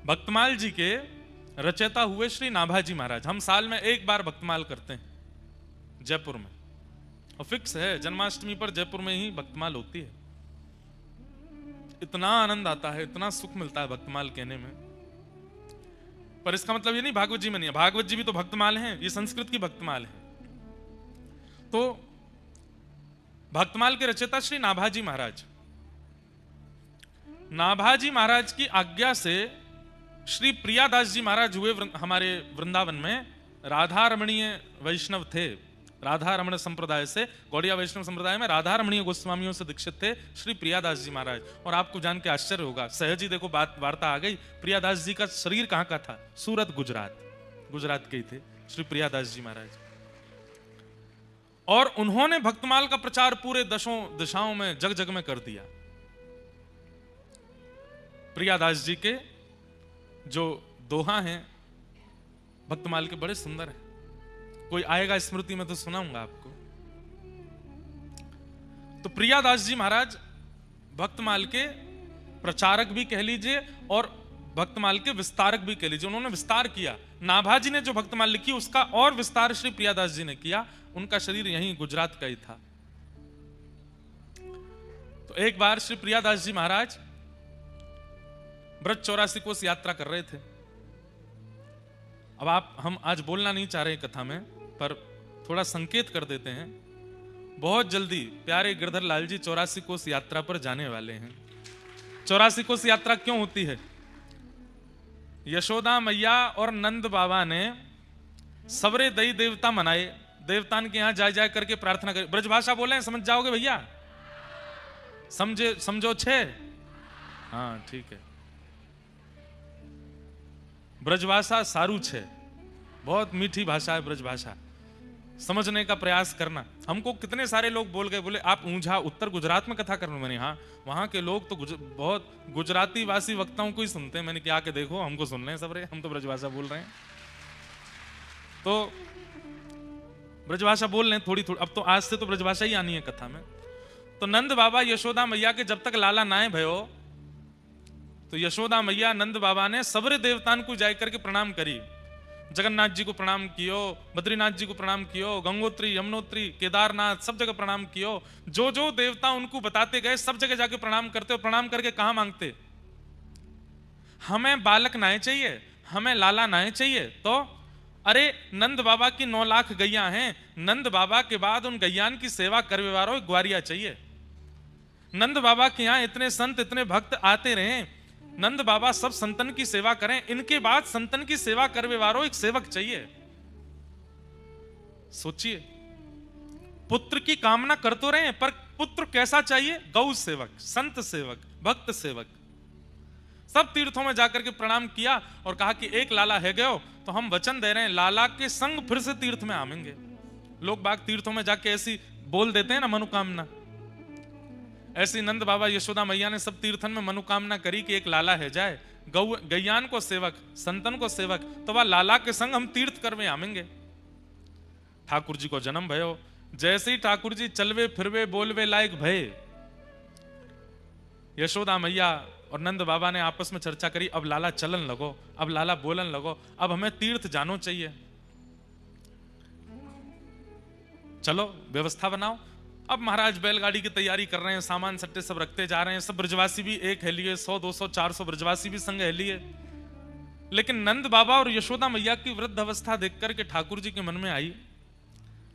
भक्तमाल जी के रचयिता हुए श्री नाभाजी महाराज। हम साल में एक बार भक्तमाल करते हैं जयपुर में, और फिक्स है जन्माष्टमी पर जयपुर में ही भक्तमाल होती है। इतना आनंद आता है, इतना सुख मिलता है भक्तमाल कहने में। पर इसका मतलब ये नहीं भागवत जी में नहीं है, भागवत जी भी तो भक्तमाल हैं, ये संस्कृत की भक्तमाल है। तो भक्तमाल के रचयिता श्री नाभाजी महाराज, नाभाजी महाराज की आज्ञा से श्री प्रियादास जी महाराज हुए हमारे वृंदावन में। राधा रमणीय वैष्णव थे, राधा रमण संप्रदाय से, गौड़िया वैष्णव संप्रदाय में राधा रमणीय गोस्वामियों से दीक्षित थे श्री प्रियादास जी महाराज। और आपको जान के आश्चर्य होगा, सहज ही देखो बात वार्ता आ गई, प्रियादास जी का शरीर कहां का था? सूरत, गुजरात के ही थे श्री प्रियादास जी महाराज। और उन्होंने भक्तमाल का प्रचार पूरे 10 दिशाओं में, जग जग में कर दिया। प्रियादास जी के जो दोहा हैं भक्तमाल के बड़े सुंदर हैं, कोई आएगा स्मृति में तो सुनाऊंगा आपको। तो प्रियादास जी महाराज भक्तमाल के प्रचारक भी कह लीजिए और भक्तमाल के विस्तारक भी कह लीजिए। उन्होंने विस्तार किया। नाभाजी ने जो भक्तमाल लिखी उसका और विस्तार श्री प्रियादास जी ने किया। उनका शरीर यहीं गुजरात का ही था। तो एक बार श्री प्रियादास जी महाराज ब्रज 84 कोस यात्रा कर रहे थे। अब हम आज बोलना नहीं चाह रहे कथा में, पर थोड़ा संकेत कर देते हैं। बहुत जल्दी प्यारे गिरधर लाल जी 84 कोस यात्रा पर जाने वाले हैं। 84 कोस यात्रा क्यों होती है? यशोदा मैया और नंद बाबा ने सबरे दई देवता मनाए, देवतान के यहां जा करके प्रार्थना करें। ब्रजभाषा बोले, समझ जाओगे भैया? समझो छे? हाँ ठीक है। ब्रजभाषा सारू छे, बहुत मीठी भाषा है ब्रजभाषा, समझने का प्रयास करना। हमको कितने सारे लोग बोल गए, बोले आप ऊंझा उत्तर गुजरात में कथा करने। मैंने हाँ, वहां के लोग तो बहुत गुजराती वासी वक्ताओं को ही सुनते हैं। मैंने क्या के देखो, हमको सुन रहे हैं सब रे, हम तो ब्रजभाषा बोल रहे हैं। तो ब्रजभाषा बोल रहे हैं थोड़ी थोड़ी, अब तो आज से तो ब्रजभाषा ही आनी है कथा में। तो नंद बाबा यशोदा मैया के जब तक लाला नाए भयो, तो यशोदा मैया नंद बाबा ने सबरे देवतान को जाकर के प्रणाम करी। जगन्नाथ जी को प्रणाम कियो, बद्रीनाथ जी को प्रणाम कियो, गंगोत्री, यमुनोत्री, केदारनाथ, सब जगह प्रणाम कियो। जो जो देवता उनको बताते गए सब जगह जाके प्रणाम करते। और प्रणाम करके कहां मांगते? हमें बालक नाए चाहिए, हमें लाला नाए चाहिए। तो अरे नंद बाबा की 9 लाख गैया हैं, नंद बाबा के बाद उन गैयान की सेवा करवे वालों ग्वारिया चाहिए। नंद बाबा के यहां इतने संत, इतने भक्त आते रहे, नंद बाबा सब संतन की सेवा करें, इनके बाद संतन की सेवा करवे वालों एक सेवक चाहिए। सोचिए, पुत्र की कामना कर तो रहे हैं, पर पुत्र कैसा चाहिए? गौ सेवक, संत सेवक, भक्त सेवक। सब तीर्थों में जाकर के प्रणाम किया और कहा कि एक लाला है गयो, तो हम वचन दे रहे हैं लाला के संग फिर से तीर्थ में आवेंगे। लोग बाग तीर्थों में जाके ऐसी बोल देते हैं ना मनोकामना, ऐसी नंद बाबा यशोदा मैया ने सब तीर्थन में मनोकामना करी कि एक लाला है जाए, गैयान को सेवक, संतन को सेवक, तो वह लाला के संग हम तीर्थ करवे आवेंगे। ठाकुर जी को जन्म भयो। जैसे ही ठाकुर जी चलवे फिरवे बोलवे लायक भय, यशोदा मैया और नंद बाबा ने आपस में चर्चा करी, अब लाला चलन लगो, अब लाला बोलन लगो, अब हमें तीर्थ जानो चाहिए, चलो व्यवस्था बनाओ। अब महाराज बैलगाड़ी की तैयारी कर रहे हैं, सामान सट्टे सब रखते जा रहे हैं। सब ब्रजवासी भी एक है लिए, 100, 200, 400 ब्रजवासी भी संग है लिए। लेकिन नंद बाबा और यशोदा मैया की वृद्ध अवस्था देख करके ठाकुर जी के मन में आई,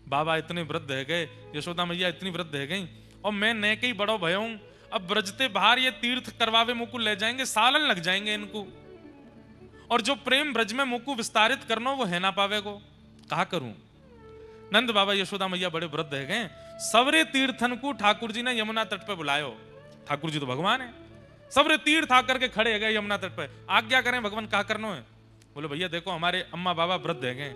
बाबा इतने वृद्ध है गए, यशोदा मैया इतनी वृद्ध है गई, और मैं नए के ही बड़ो भयो, अब ब्रजते बाहर ये तीर्थ करवावे मुकु ले जाएंगे, सालन लग जाएंगे इनको, और जो प्रेम ब्रज में मुकु विस्तारित करना वो है ना पावेगो, कहा करूं। नंद बाबा यशोदा मैया बड़े वृद्ध है गए। सबरे तीर्थन को ठाकुर जी ने यमुना तट पे बुलायो। ठाकुर जी तो भगवान है, सबरे तीर्थ आकर के खड़े गए यमुना तट पे। आज्ञा करें भगवान, कहा करना है? बोले भैया देखो हमारे अम्मा बाबा वृद्ध है गए,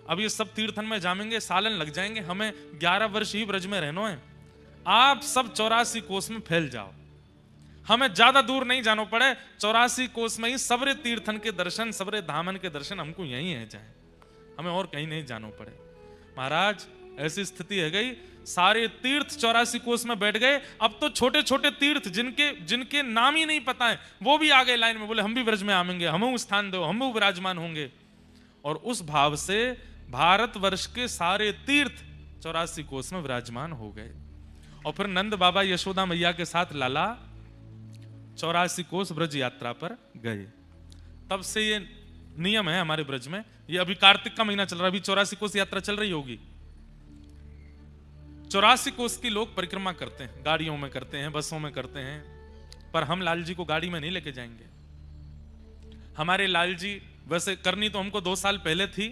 अब ये सब तीर्थन में जामेंगे, सालन लग जाएंगे, हमें 11 वर्ष ही ब्रज में रहना है, आप सब 84 कोस में फैल जाओ, हमें ज्यादा दूर नहीं जाना पड़े, 84 कोस में ही सबरे तीर्थन के दर्शन, सबरे धामन के दर्शन हमको यहीं है जाए, हमें और कहीं नहीं जाना पड़े। महाराज ऐसी स्थिति है गई, सारे तीर्थ 84 कोस में बैठ गए। अब तो छोटे छोटे तीर्थ जिनके नाम ही नहीं पता है वो भी आ गए लाइन में, बोले हम भी ब्रज में आवेंगे, हमें स्थान दो, हम भी विराजमान होंगे। और उस भाव से भारतवर्ष के सारे तीर्थ 84 कोस में विराजमान हो गए। और फिर नंद बाबा यशोदा मैया के साथ लाला 84 कोस ब्रज यात्रा पर गए। तब से ये नियम है हमारे ब्रज में, ये अभी कार्तिक का महीना चल रहा है, अभी 84 कोस यात्रा चल रही होगी। 84 कोस की लोग परिक्रमा करते हैं, गाड़ियों में करते हैं, बसों में करते हैं, पर हम लाल जी को गाड़ी में नहीं लेके जाएंगे। हमारे लाल जी, वैसे करनी तो हमको 2 साल पहले थी,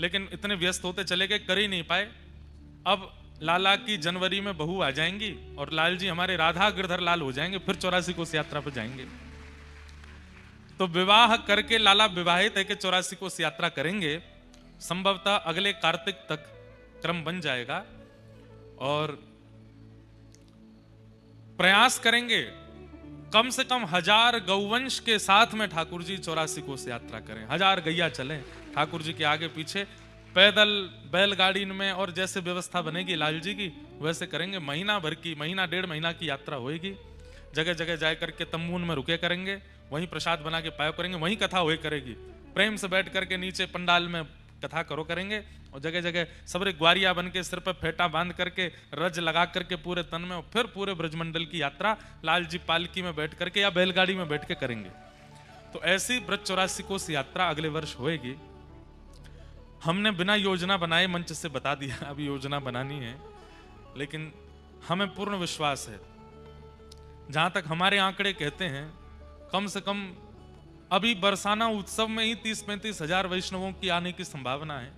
लेकिन इतने व्यस्त होते चले गए, कर ही नहीं पाए। अब लाला की जनवरी में बहू आ जाएंगी और लाल जी हमारे राधा गिरधर लाल हो जाएंगे, फिर 84 कोस यात्रा पर जाएंगे। तो विवाह करके लाला विवाहित है कि 84 कोस यात्रा करेंगे। संभवतः अगले कार्तिक तक क्रम बन जाएगा और प्रयास करेंगे कम से कम 1000 गौवंश के साथ में ठाकुर जी 84 कोस यात्रा करें। 1000 गैया चलें ठाकुर जी के आगे पीछे, पैदल, बैलगाड़ी में, और जैसे व्यवस्था बनेगी लाल जी की वैसे करेंगे। महीना भर की, महीना 1.5 महीना की यात्रा होगी। जगह जगह जाए करके तंबून में रुके करेंगे, वहीं प्रसाद बना के पायो करेंगे, वहीं कथा हुए करेगी। प्रेम से बैठ करके नीचे पंडाल में कथा करो करेंगे। और जगह जगह सबरे ग्वारिया बन के सिर पर फेटा बांध करके, रज लगा करके पूरे तन में, और फिर पूरे ब्रजमंडल की यात्रा लाल जी पालकी में बैठ करके या बैलगाड़ी में बैठ के करेंगे। तो ऐसी ब्रज 84 कोस यात्रा अगले वर्ष होएगी। हमने बिना योजना बनाए मंच से बता दिया, अभी योजना बनानी है, लेकिन हमें पूर्ण विश्वास है, जहां तक हमारे आंकड़े कहते हैं, कम से कम अभी बरसाना उत्सव में ही 30-35 हजार वैष्णवों की आने की संभावना है।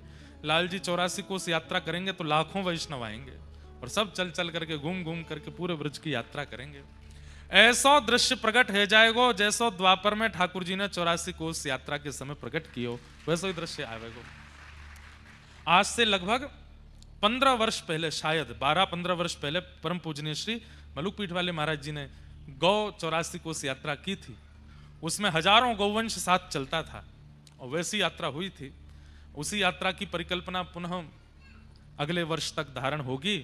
लाल जी 84 कोस यात्रा करेंगे तो लाखों वैष्णव आएंगे और सब चल चल करके, घूम घूम करके पूरे ब्रज की यात्रा करेंगे। ऐसा दृश्य प्रकट हो जाएगा जैसो द्वापर में ठाकुर जी ने 84 कोस यात्रा के समय प्रकट कियो, वैसा ही दृश्य आएगा। आज से लगभग 15 वर्ष पहले, शायद 12-15 वर्ष पहले, परम पूजनीय श्री मलुक पीठ वाले महाराज जी ने गौ 84 कोस यात्रा की थी। उसमें हजारों गौवंश साथ चलता था और वैसी यात्रा हुई थी। उसी यात्रा की परिकल्पना पुनः अगले वर्ष तक धारण होगी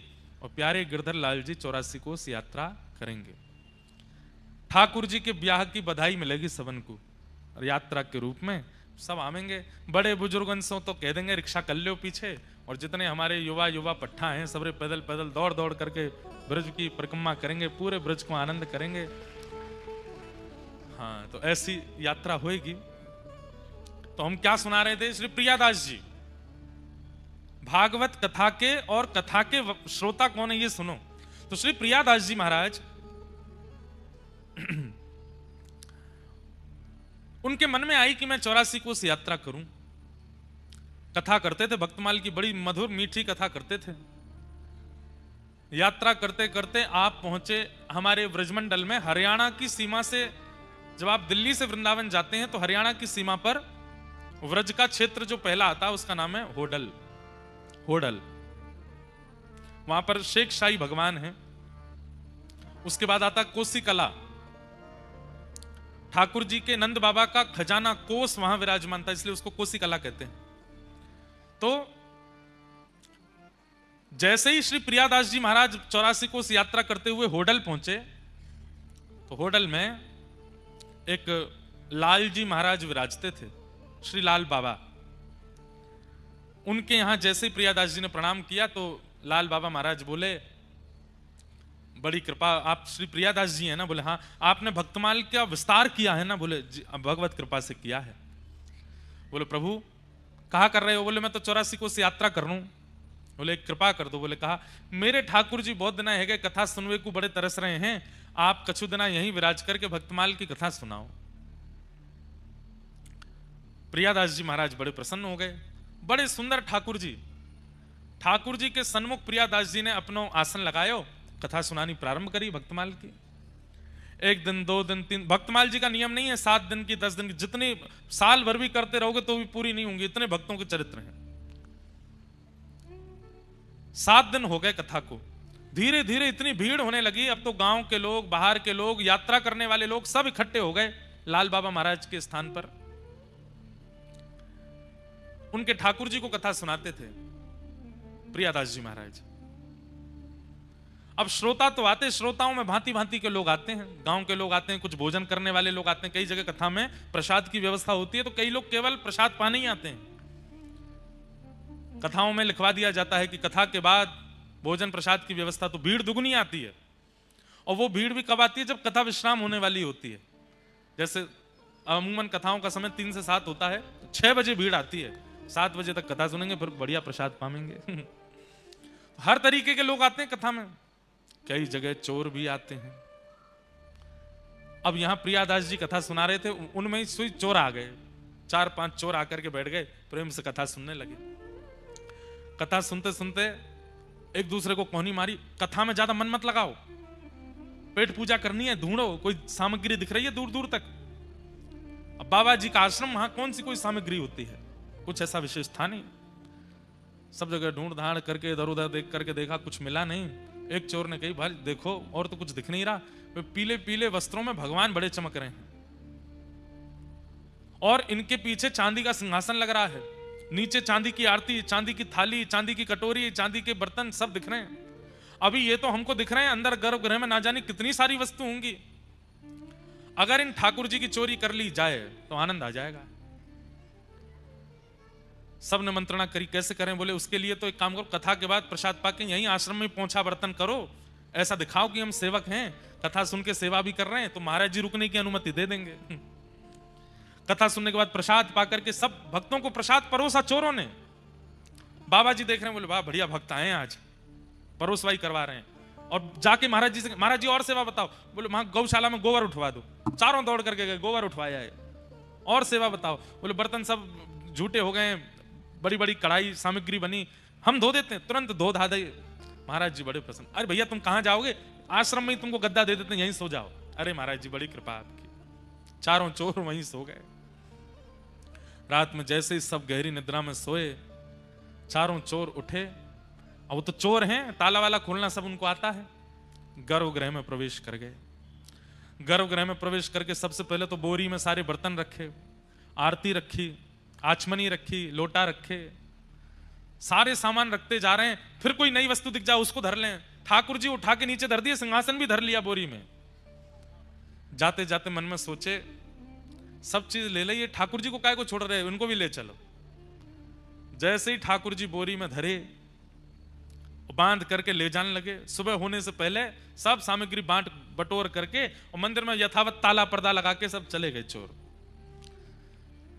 और प्यारे गिरधर लाल जी 84 कोस यात्रा करेंगे। ठाकुर जी के ब्याह की बधाई मिलेगी सबन को, और यात्रा के रूप में सब आवेंगे। बड़े बुजुर्गन से तो कह देंगे रिक्शा कर लो पीछे, और जितने हमारे युवा पट्ठा हैं सबरे पैदल पैदल दौड़ दौड़ करके ब्रज की परिक्रमा करेंगे, पूरे ब्रज को आनंद करेंगे। हाँ, तो ऐसी यात्रा होएगी। तो हम क्या सुना रहे थे? श्री प्रियादास जी भागवत कथा के, और कथा के श्रोता कौन है ये सुनो। तो श्री प्रियादास जी महाराज उनके मन में आई कि मैं 84 कोस यात्रा करूं। कथा करते थे, भक्तमाल की बड़ी मधुर मीठी कथा करते थे। यात्रा करते करते आप पहुंचे हमारे ब्रजमंडल में। हरियाणा की सीमा से, जब आप दिल्ली से वृंदावन जाते हैं तो हरियाणा की सीमा पर व्रज का क्षेत्र जो पहला आता है उसका नाम है होडल। होडल, वहां पर शेख शाही भगवान है। उसके बाद आता कोसी कला, ठाकुर जी के नंद बाबा का खजाना कोस वहां विराजमान था, इसलिए उसको कोसी कला कहते हैं। तो जैसे ही श्री प्रियादास जी महाराज 84 कोस यात्रा करते हुए होडल पहुंचे, तो होडल में एक लाल जी महाराज विराजते थे, श्री लाल बाबा। उनके यहां जैसे ही प्रियादास जी ने प्रणाम किया तो लाल बाबा महाराज बोले, बड़ी कृपा, आप श्री प्रियादास जी हैं ना? बोले हाँ। आपने भक्तमाल का विस्तार किया है ना? बोले भगवत कृपा से किया है। बोले प्रभु कहा कर रहे हो? बोले मैं तो 84 कोस यात्रा कर रहा हूं। बोले कृपा कर दो। बोले कहा, मेरे ठाकुर जी बहुत दिना है गए कथा सुनवे को बड़े तरस रहे हैं, आप कछु दिना यहीं विराज करके भक्तमाल की कथा सुनाओ। प्रियादास जी महाराज बड़े प्रसन्न हो गए। बड़े सुंदर ठाकुर जी के सन्मुख प्रियादास जी ने अपनो आसन लगायो, कथा सुनानी प्रारंभ करी भक्तमाल की। 1 दिन 2 दिन 3, भक्तमाल जी का नियम नहीं है 7 दिन की 10 दिन की, जितनी साल भर भी करते रहोगे तो भी पूरी नहीं होंगी, इतने भक्तों के चरित्र हैं। 7 दिन हो गए कथा को। धीरे धीरे इतनी भीड़ होने लगी, अब तो गांव के लोग, बाहर के लोग, यात्रा करने वाले लोग सब इकट्ठे हो गए लाल बाबा महाराज के स्थान पर। उनके ठाकुर जी को कथा सुनाते थे। प्रियादास जी महाराज। अब श्रोता तो आते, श्रोताओं में भांति भांति के लोग आते हैं, गांव के लोग आते हैं, कुछ भोजन करने वाले लोग आते हैं। कई जगह कथा में प्रसाद की व्यवस्था होती है, तो कई लोग केवल प्रसाद पाने ही आते हैं। कथाओं में लिखवा दिया जाता है कि कथा के बाद भोजन प्रसाद की व्यवस्था, तो भीड़ दुगनी आती है। और वो भीड़ भी कब आती है? जब कथा विश्राम होने वाली होती है। जैसे अमूमन कथाओं का समय 3 से 7 होता है, 6 बजे भीड़ आती है, 7 बजे तक कथा सुनेंगे, फिर बढ़िया प्रसाद पाएंगे। हर तरीके के लोग आते हैं कथा में, कई जगह चोर भी आते हैं। अब यहां प्रियादास जी कथा सुना रहे थे, उनमें ही सुई चोर आ गए, 4-5 चोर आकर के बैठ गए, प्रेम से कथा सुनने लगे। कथा सुनते सुनते एक दूसरे को कोहनी मारी, कथा में ज्यादा मन मत लगाओ, पेट पूजा करनी है, ढूंढो कोई सामग्री दिख रही है दूर दूर तक। अब बाबा जी का आश्रम, वहां कौन सी कोई सामग्री होती है? कुछ ऐसा विशेष था नहीं। सब जगह ढूंढ धाड़ करके इधर उधर देख करके देखा, कुछ मिला नहीं। एक चोर ने कही, भाई देखो और तो कुछ दिख नहीं रहा, वे पीले पीले वस्त्रों में भगवान बड़े चमक रहे हैं, और इनके पीछे चांदी का सिंहासन लग रहा है, नीचे चांदी की आरती, चांदी की थाली, चांदी की कटोरी, चांदी के बर्तन सब दिख रहे हैं। अभी ये तो हमको दिख रहे हैं, अंदर गर्भगृह में ना जाने कितनी सारी वस्तु होंगी। अगर इन ठाकुर जी की चोरी कर ली जाए तो आनंद आ जाएगा। सब ने मंत्रणा करी, कैसे करें? बोले उसके लिए तो एक काम करो, कथा के बाद प्रसाद पाके यहीं आश्रम में पोंछा बर्तन करो, ऐसा दिखाओ कि हम सेवक हैं, कथा सुन के सेवा भी कर रहे हैं, तो महाराज जी रुकने की अनुमति दे देंगे। कथा सुनने के बाद प्रसाद पाकर के सब भक्तों को प्रसाद परोसा चोरों ने। बाबा जी देख रहे हैं, बोले वाह बढ़िया भक्त आए हैं, आज परोसवाई करवा रहे हैं। और जाके महाराज जी से, महाराज जी और सेवा बताओ। बोले वहां गौशाला में गोबर उठवा दो। चारों दौड़ करके गए, गोबर उठवाया है। और सेवा बताओ। बोले बर्तन सब झूठे हो गए, बड़ी बड़ी कढ़ाई सामग्री बनी, हम धो देते हैं, तुरंत धो धा दे। महाराज जी बड़े प्रसन्न। अरे भैया तुम कहां जाओगे? आश्रम में ही तुमको गद्दा दे देते हैं, यहीं सो जाओ। अरे महाराज जी बड़ी कृपा आपकी। चारों चोर वहीं सो गए। रात में जैसे ही सब गहरी निद्रा में सोए, चारों चोर उठे। अब वो तो चोर हैं, ताला वाला खोलना सब उनको आता है। गर्भगृह में प्रवेश कर गए। गर्भगृह में प्रवेश करके सबसे पहले तो बोरी में सारे बर्तन रखे, आरती रखी, आचमनी रखी, लोटा रखे, सारे सामान रखते जा रहे हैं। फिर कोई नई वस्तु दिख जाए उसको धर लें। ठाकुर जी उठा के नीचे धर दिए, सिंहासन भी धर लिया बोरी में। जाते जाते मन में सोचे, सब चीज ले लिए, ठाकुर जी को काय को छोड़ रहे, उनको भी ले चलो। जैसे ही ठाकुर जी बोरी में धरे, बांध करके ले जाने लगे। सुबह होने से पहले सब सामग्री बांट बटोर करके और मंदिर में यथावत ताला पर्दा लगा के सब चले गए चोर।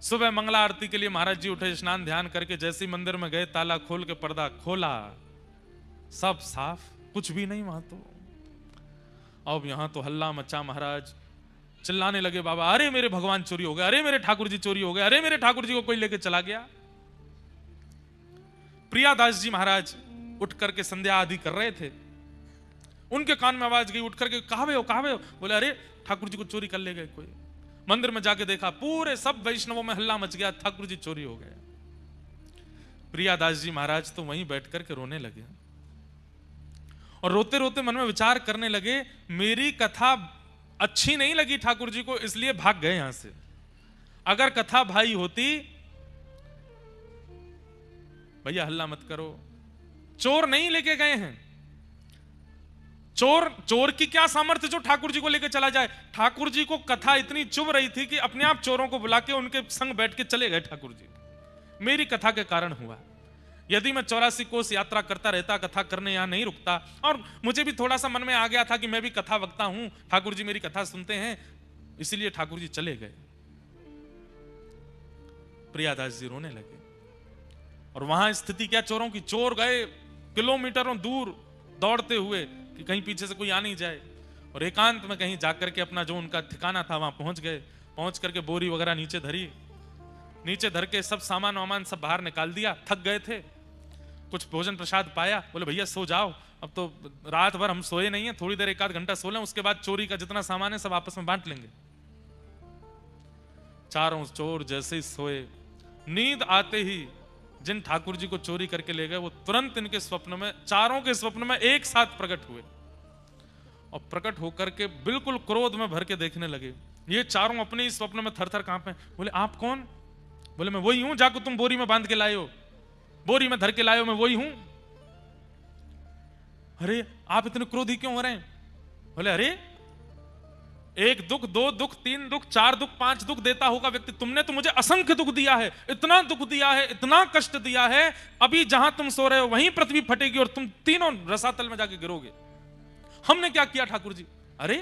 सुबह मंगला आरती के लिए महाराज जी उठे, स्नान ध्यान करके जैसे ही मंदिर में गए, ताला खोल के पर्दा खोला, सब साफ, कुछ भी नहीं वहां तो। अब यहां तो हल्ला मचा। महाराज चिल्लाने लगे, बाबा अरे मेरे भगवान चोरी हो गए, अरे मेरे ठाकुर जी चोरी हो गए, अरे मेरे ठाकुर जी को कोई लेके चला गया। प्रियादास जी महाराज उठ करके संध्या आदि कर रहे थे, उनके कान में आवाज गई, उठ करके कहावे हो कहावे हो। बोले अरे ठाकुर जी को चोरी कर ले गए कोई। मंदिर में जाके देखा, पूरे सब वैष्णवों में हल्ला मच गया, ठाकुर जी चोरी हो गए। प्रियादास जी महाराज तो वहीं बैठ करके रोने लगे और रोते रोते मन में विचार करने लगे, मेरी कथा अच्छी नहीं लगी ठाकुर जी को, इसलिए भाग गए यहां से। अगर कथा भाई होती, भैया हल्ला मत करो, चोर नहीं लेके गए हैं। चोर की क्या सामर्थ्य जो ठाकुर जी को लेकर चला जाए। ठाकुर जी को कथा इतनी चुभ रही थी कि अपने आप चोरों को बुला के उनके संग बैठ के चले गए ठाकुर जी। मेरी कथा के कारण हुआ। यदि मैं 84 कोस यात्रा करता रहता, कथा करने यहां नहीं रुकता, और मुझे भी थोड़ा सा मन में आ गया था कि मैं भी कथा वक्ता हूं, ठाकुर जी मेरी कथा सुनते हैं, इसलिए ठाकुर जी चले गए। प्रियादास जी रोने लगे। और वहां स्थिति क्या चोरों की, चोर गए किलोमीटरों दूर दौड़ते हुए कि कहीं पीछे से कोई आ नहीं जाए, और एकांत में कहीं जाकर के अपना जो उनका ठिकाना था वहां पहुंच गए। पहुंच करके बोरी वगैरह नीचे धरी, नीचे धर के सब सामान वामान सब बाहर निकाल दिया। थक गए थे, कुछ भोजन प्रसाद पाया। बोले भैया सो जाओ, अब तो रात भर हम सोए नहीं है, थोड़ी देर 1 आध घंटा सो लें, उसके बाद चोरी का जितना सामान है सब आपस में बांट लेंगे। चारों चोर जैसे ही सोए, नींद आते ही जिन ठाकुर जी को चोरी करके ले गए वो तुरंत इनके स्वप्न में, चारों के स्वप्न में एक साथ प्रकट हुए, और प्रकट होकर के बिल्कुल क्रोध में भर के देखने लगे। ये चारों अपने ही स्वप्न में थर थर कांपे। बोले आप कौन? बोले मैं वही हूं जाको तुम बोरी में बांध के लाए हो, बोरी में धर के लाए हो, मैं वही हूं। अरे आप इतने क्रोधी क्यों हो रहे हैं? बोले अरे एक दुख, दो दुख, तीन दुख, चार दुख, पांच दुख देता होगा व्यक्ति, तुमने तो मुझे असंख्य दुख दिया है, इतना दुख दिया है, इतना कष्ट दिया है, अभी जहां तुम सो रहे हो वहीं पृथ्वी फटेगी और तुम तीनों रसातल में जाके गिरोगे। हमने क्या किया ठाकुर जी? अरे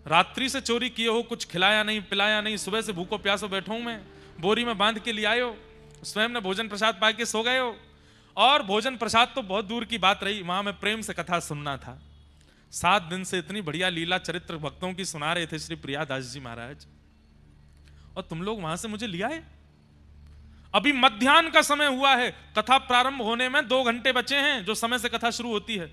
रात्रि से चोरी किए हो, कुछ खिलाया नहीं पिलाया नहीं, सुबह से भूखो प्यासो बैठो हूं मैं, बोरी में बांध के ले आए हो, स्वयं ने भोजन प्रसाद पा के सो गए हो। और भोजन प्रसाद तो बहुत दूर की बात रही, वहां में प्रेम से कथा सुनना था। 7 दिन से इतनी बढ़िया लीला चरित्र भक्तों की सुना रहे थे श्री प्रियादास जी महाराज, और तुम लोग वहां से मुझे लिया है। अभी मध्याह्न का समय हुआ है, कथा प्रारंभ होने में 2 घंटे बचे हैं, जो समय से कथा शुरू होती है।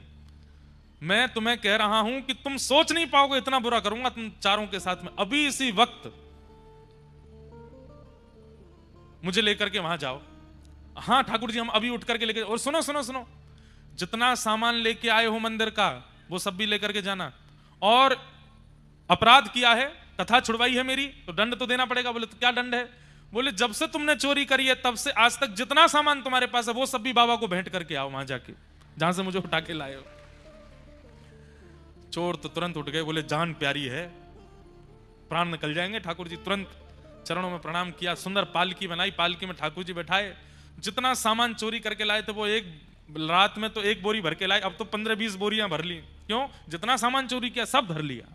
मैं तुम्हें कह रहा हूं कि तुम सोच नहीं पाओगे इतना बुरा करूंगा तुम चारों के साथ में। अभी इसी वक्त मुझे लेकर के वहां जाओ। हाँ ठाकुर जी, हम अभी उठ करके लेके, और सुनो सुनो सुनो, जितना सामान लेके आए हो मंदिर का वो सब भी लेकर के जाना। और अपराध किया है, कथा छुड़वाई है मेरी, तो दंड तो देना पड़ेगा। बोले तो क्या दंड है? बोले जब से तुमने चोरी करी है तब से आज तक जितना सामान तुम्हारे पास है वो सब भी बाबा को भेंट करके आओ वहां जाके, जहां से मुझे उठा के लाए हो। चोर तो तुरंत उठ गए, बोले जान प्यारी है, प्राण निकल जाएंगे। ठाकुर जी तुरंत चरणों में प्रणाम किया, सुंदर पालकी बनाई, पालकी में ठाकुर जी बैठाए। जितना सामान चोरी करके लाए थे वो एक रात में तो 1 बोरी भर के लाए, अब तो 15-20 बोरियां भर ली। क्यों? जितना सामान चोरी किया सब भर लिया।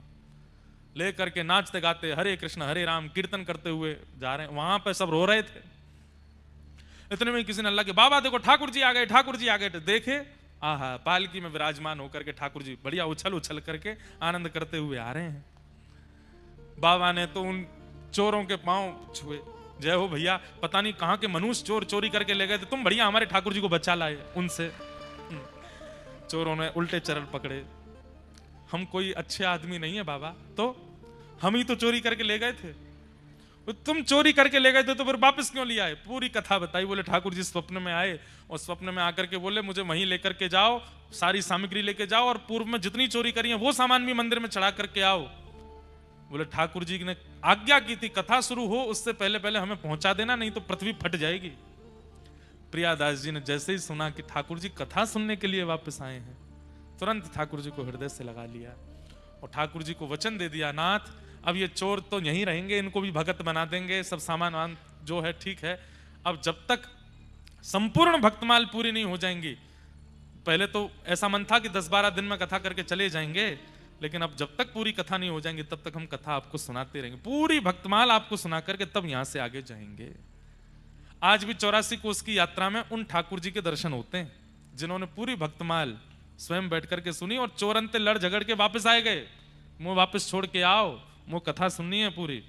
ले करके नाचते गाते हरे कृष्ण हरे राम कीर्तन करते हुए जा रहे हैं। वहां पे सब रो रहे थे। इतने में किसी ने अल्लाह के, बाबा देखो ठाकुर जी आ गए, ठाकुर जी आ गए। तो देखे, आहा, पालकी में विराजमान होकर के ठाकुर जी बढ़िया उछल उछल करके आनंद करते हुए आ रहे हैं। बाबा ने तो उन चोरों के पांव छुए, जय हो भैया, पता नहीं कहां के मनुष्य चोर चोरी करके ले गए थे, तुम बढ़िया हमारे ठाकुर जी को बचा लाए उनसे। चोरों ने उल्टे चरण पकड़े, हम कोई अच्छे आदमी नहीं है बाबा, तो हम ही तो चोरी करके ले गए थे। तुम चोरी करके ले गए थे तो फिर वापस क्यों लिया है? पूरी कथा बताई। बोले ठाकुर जी स्वप्न में आए और स्वप्न में आकर के बोले मुझे वहीं लेकर के जाओ, सारी सामग्री लेके जाओ और पूर्व में जितनी चोरी करी है वो सामान भी मंदिर में चढ़ा करके आओ। बोले ठाकुर जी ने आज्ञा की थी कथा शुरू हो उससे पहले पहले हमें पहुंचा देना, नहीं तो पृथ्वी फट जाएगी। प्रियादास जी ने जैसे ही सुना कि ठाकुर जी कथा सुनने के लिए वापस आए हैं, तुरंत ठाकुर जी को हृदय से लगा लिया और ठाकुर जी को वचन दे दिया, नाथ अब ये चोर तो यहीं रहेंगे, इनको भी भगत बना देंगे, सब सामान जो है ठीक है, अब जब तक संपूर्ण भक्तमाल पूरी नहीं हो जाएंगी, पहले तो ऐसा मन था कि 10-12 दिन में कथा करके चले जाएंगे, लेकिन अब जब तक पूरी कथा नहीं हो जाएंगी तब तक हम कथा आपको सुनाते रहेंगे, पूरी भक्तमाल आपको सुना करके तब यहां से आगे जाएंगे। आज भी 84 कोस की यात्रा में उन ठाकुर जी के दर्शन होते हैं जिन्होंने पूरी भक्तमाल स्वयं बैठ करके सुनी और चोरंते लड़ झगड़ के वापस आए गए। मुंह वापस छोड़ के आओ, मुंह कथा सुननी है पूरी।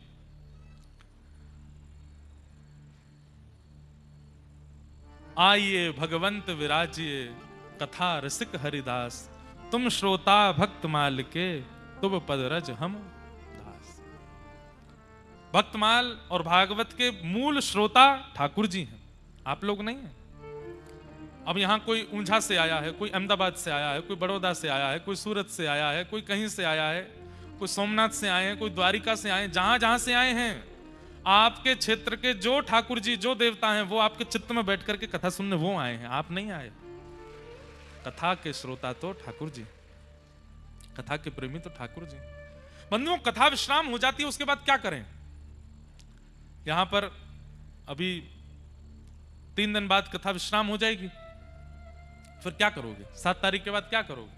आइए भगवंत विराजिए कथा रसिक हरिदास, तुम श्रोता भक्तमाल के तुम पदरज हम दास। भक्तमाल और भागवत के मूल श्रोता ठाकुर जी हैं, आप लोग नहीं हैं। अब यहां कोई ऊंझा से आया है, कोई अहमदाबाद से आया है, कोई बड़ौदा से आया है, कोई सूरत से आया है, कोई कहीं से आया है, कोई सोमनाथ से आए हैं, कोई द्वारिका से आए हैं, जहां जहां से आए हैं, आपके क्षेत्र के जो ठाकुर जी जो देवता हैं वो आपके चित्त में बैठ करके कथा सुनने वो आए हैं, आप नहीं आए। कथा के श्रोता तो ठाकुर जी, कथा के प्रेमी तो ठाकुर जी। बंधुओं, कथा विश्राम हो जाती है, उसके बाद क्या करें? यहां पर अभी 3 दिन बाद कथा विश्राम हो जाएगी, फिर क्या करोगे? 7 तारीख के बाद क्या करोगे?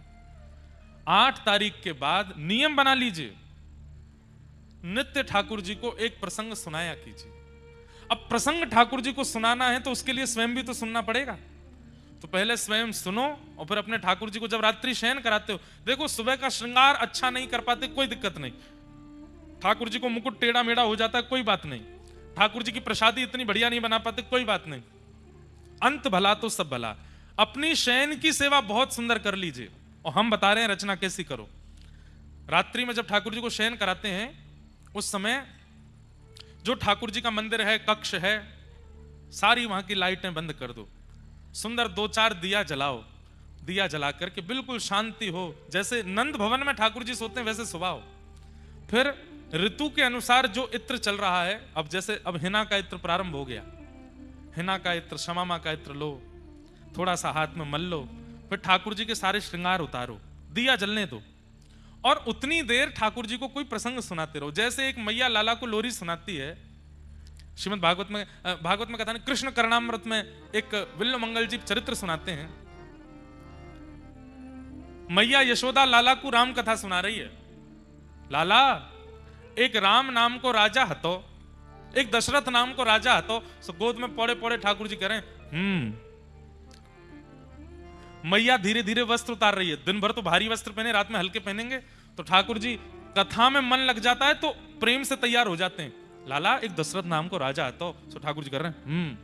8 तारीख के बाद नियम बना लीजिए, नित्य ठाकुर जी को एक प्रसंग सुनाया कीजिए। अब प्रसंग ठाकुर जी को सुनाना है तो उसके लिए स्वयं भी तो सुनना पड़ेगा, तो पहले स्वयं सुनो और फिर अपने ठाकुर जी को जब रात्रि शयन कराते हो, देखो सुबह का श्रृंगार अच्छा नहीं कर पाते कोई दिक्कत नहीं, ठाकुर जी को मुकुट टेढ़ा मेढ़ा हो जाता है कोई बात नहीं, ठाकुर जी की प्रसादी इतनी बढ़िया नहीं बना पाते कोई बात नहीं, अंत भला तो सब भला। अपनी शयन की सेवा बहुत सुंदर कर लीजिए और हम बता रहे हैं रचना कैसी करो। रात्रि में जब ठाकुर जी को शयन कराते हैं उस समय जो ठाकुर जी का मंदिर है, कक्ष है, सारी वहां की लाइटें बंद कर दो, सुंदर 2-4 दिया जलाओ, दिया जला करके बिल्कुल शांति हो, जैसे नंद भवन में ठाकुर जी सोते हैं वैसे सुभाओ। फिर ऋतु के अनुसार जो इत्र चल रहा है, अब जैसे अब हिना का इत्र प्रारंभ हो गया, हिना का इत्र, शमामा का इत्र लो, थोड़ा सा हाथ में मल लो, फिर ठाकुर जी के सारे श्रृंगार उतारो, दिया जलने दो, और उतनी देर ठाकुर जी को कोई प्रसंग सुनाते रहो। जैसे एक मैया लाला को लोरी सुनाती है, श्रीमद् भागवत में कथा नहीं, कृष्ण करणामृत में एक विल्ल मंगल जी चरित्र सुनाते हैं। मैया यशोदा लाला को राम कथा सुना रही है। लाला, एक राम नाम को राजा हतो, एक दशरथ नाम को राजा हतो। सो गोद में पौड़े पौड़े ठाकुर जी कह रहे हैं मैया धीरे धीरे वस्त्र उतार रही है। दिन भर तो भारी वस्त्र पहने, रात में हल्के पहनेंगे। तो ठाकुर जी कथा में मन लग जाता है तो प्रेम से तैयार हो जाते हैं। लाला, एक दशरथ नाम को राजा हतो। सो ठाकुर जी कर रहे हैं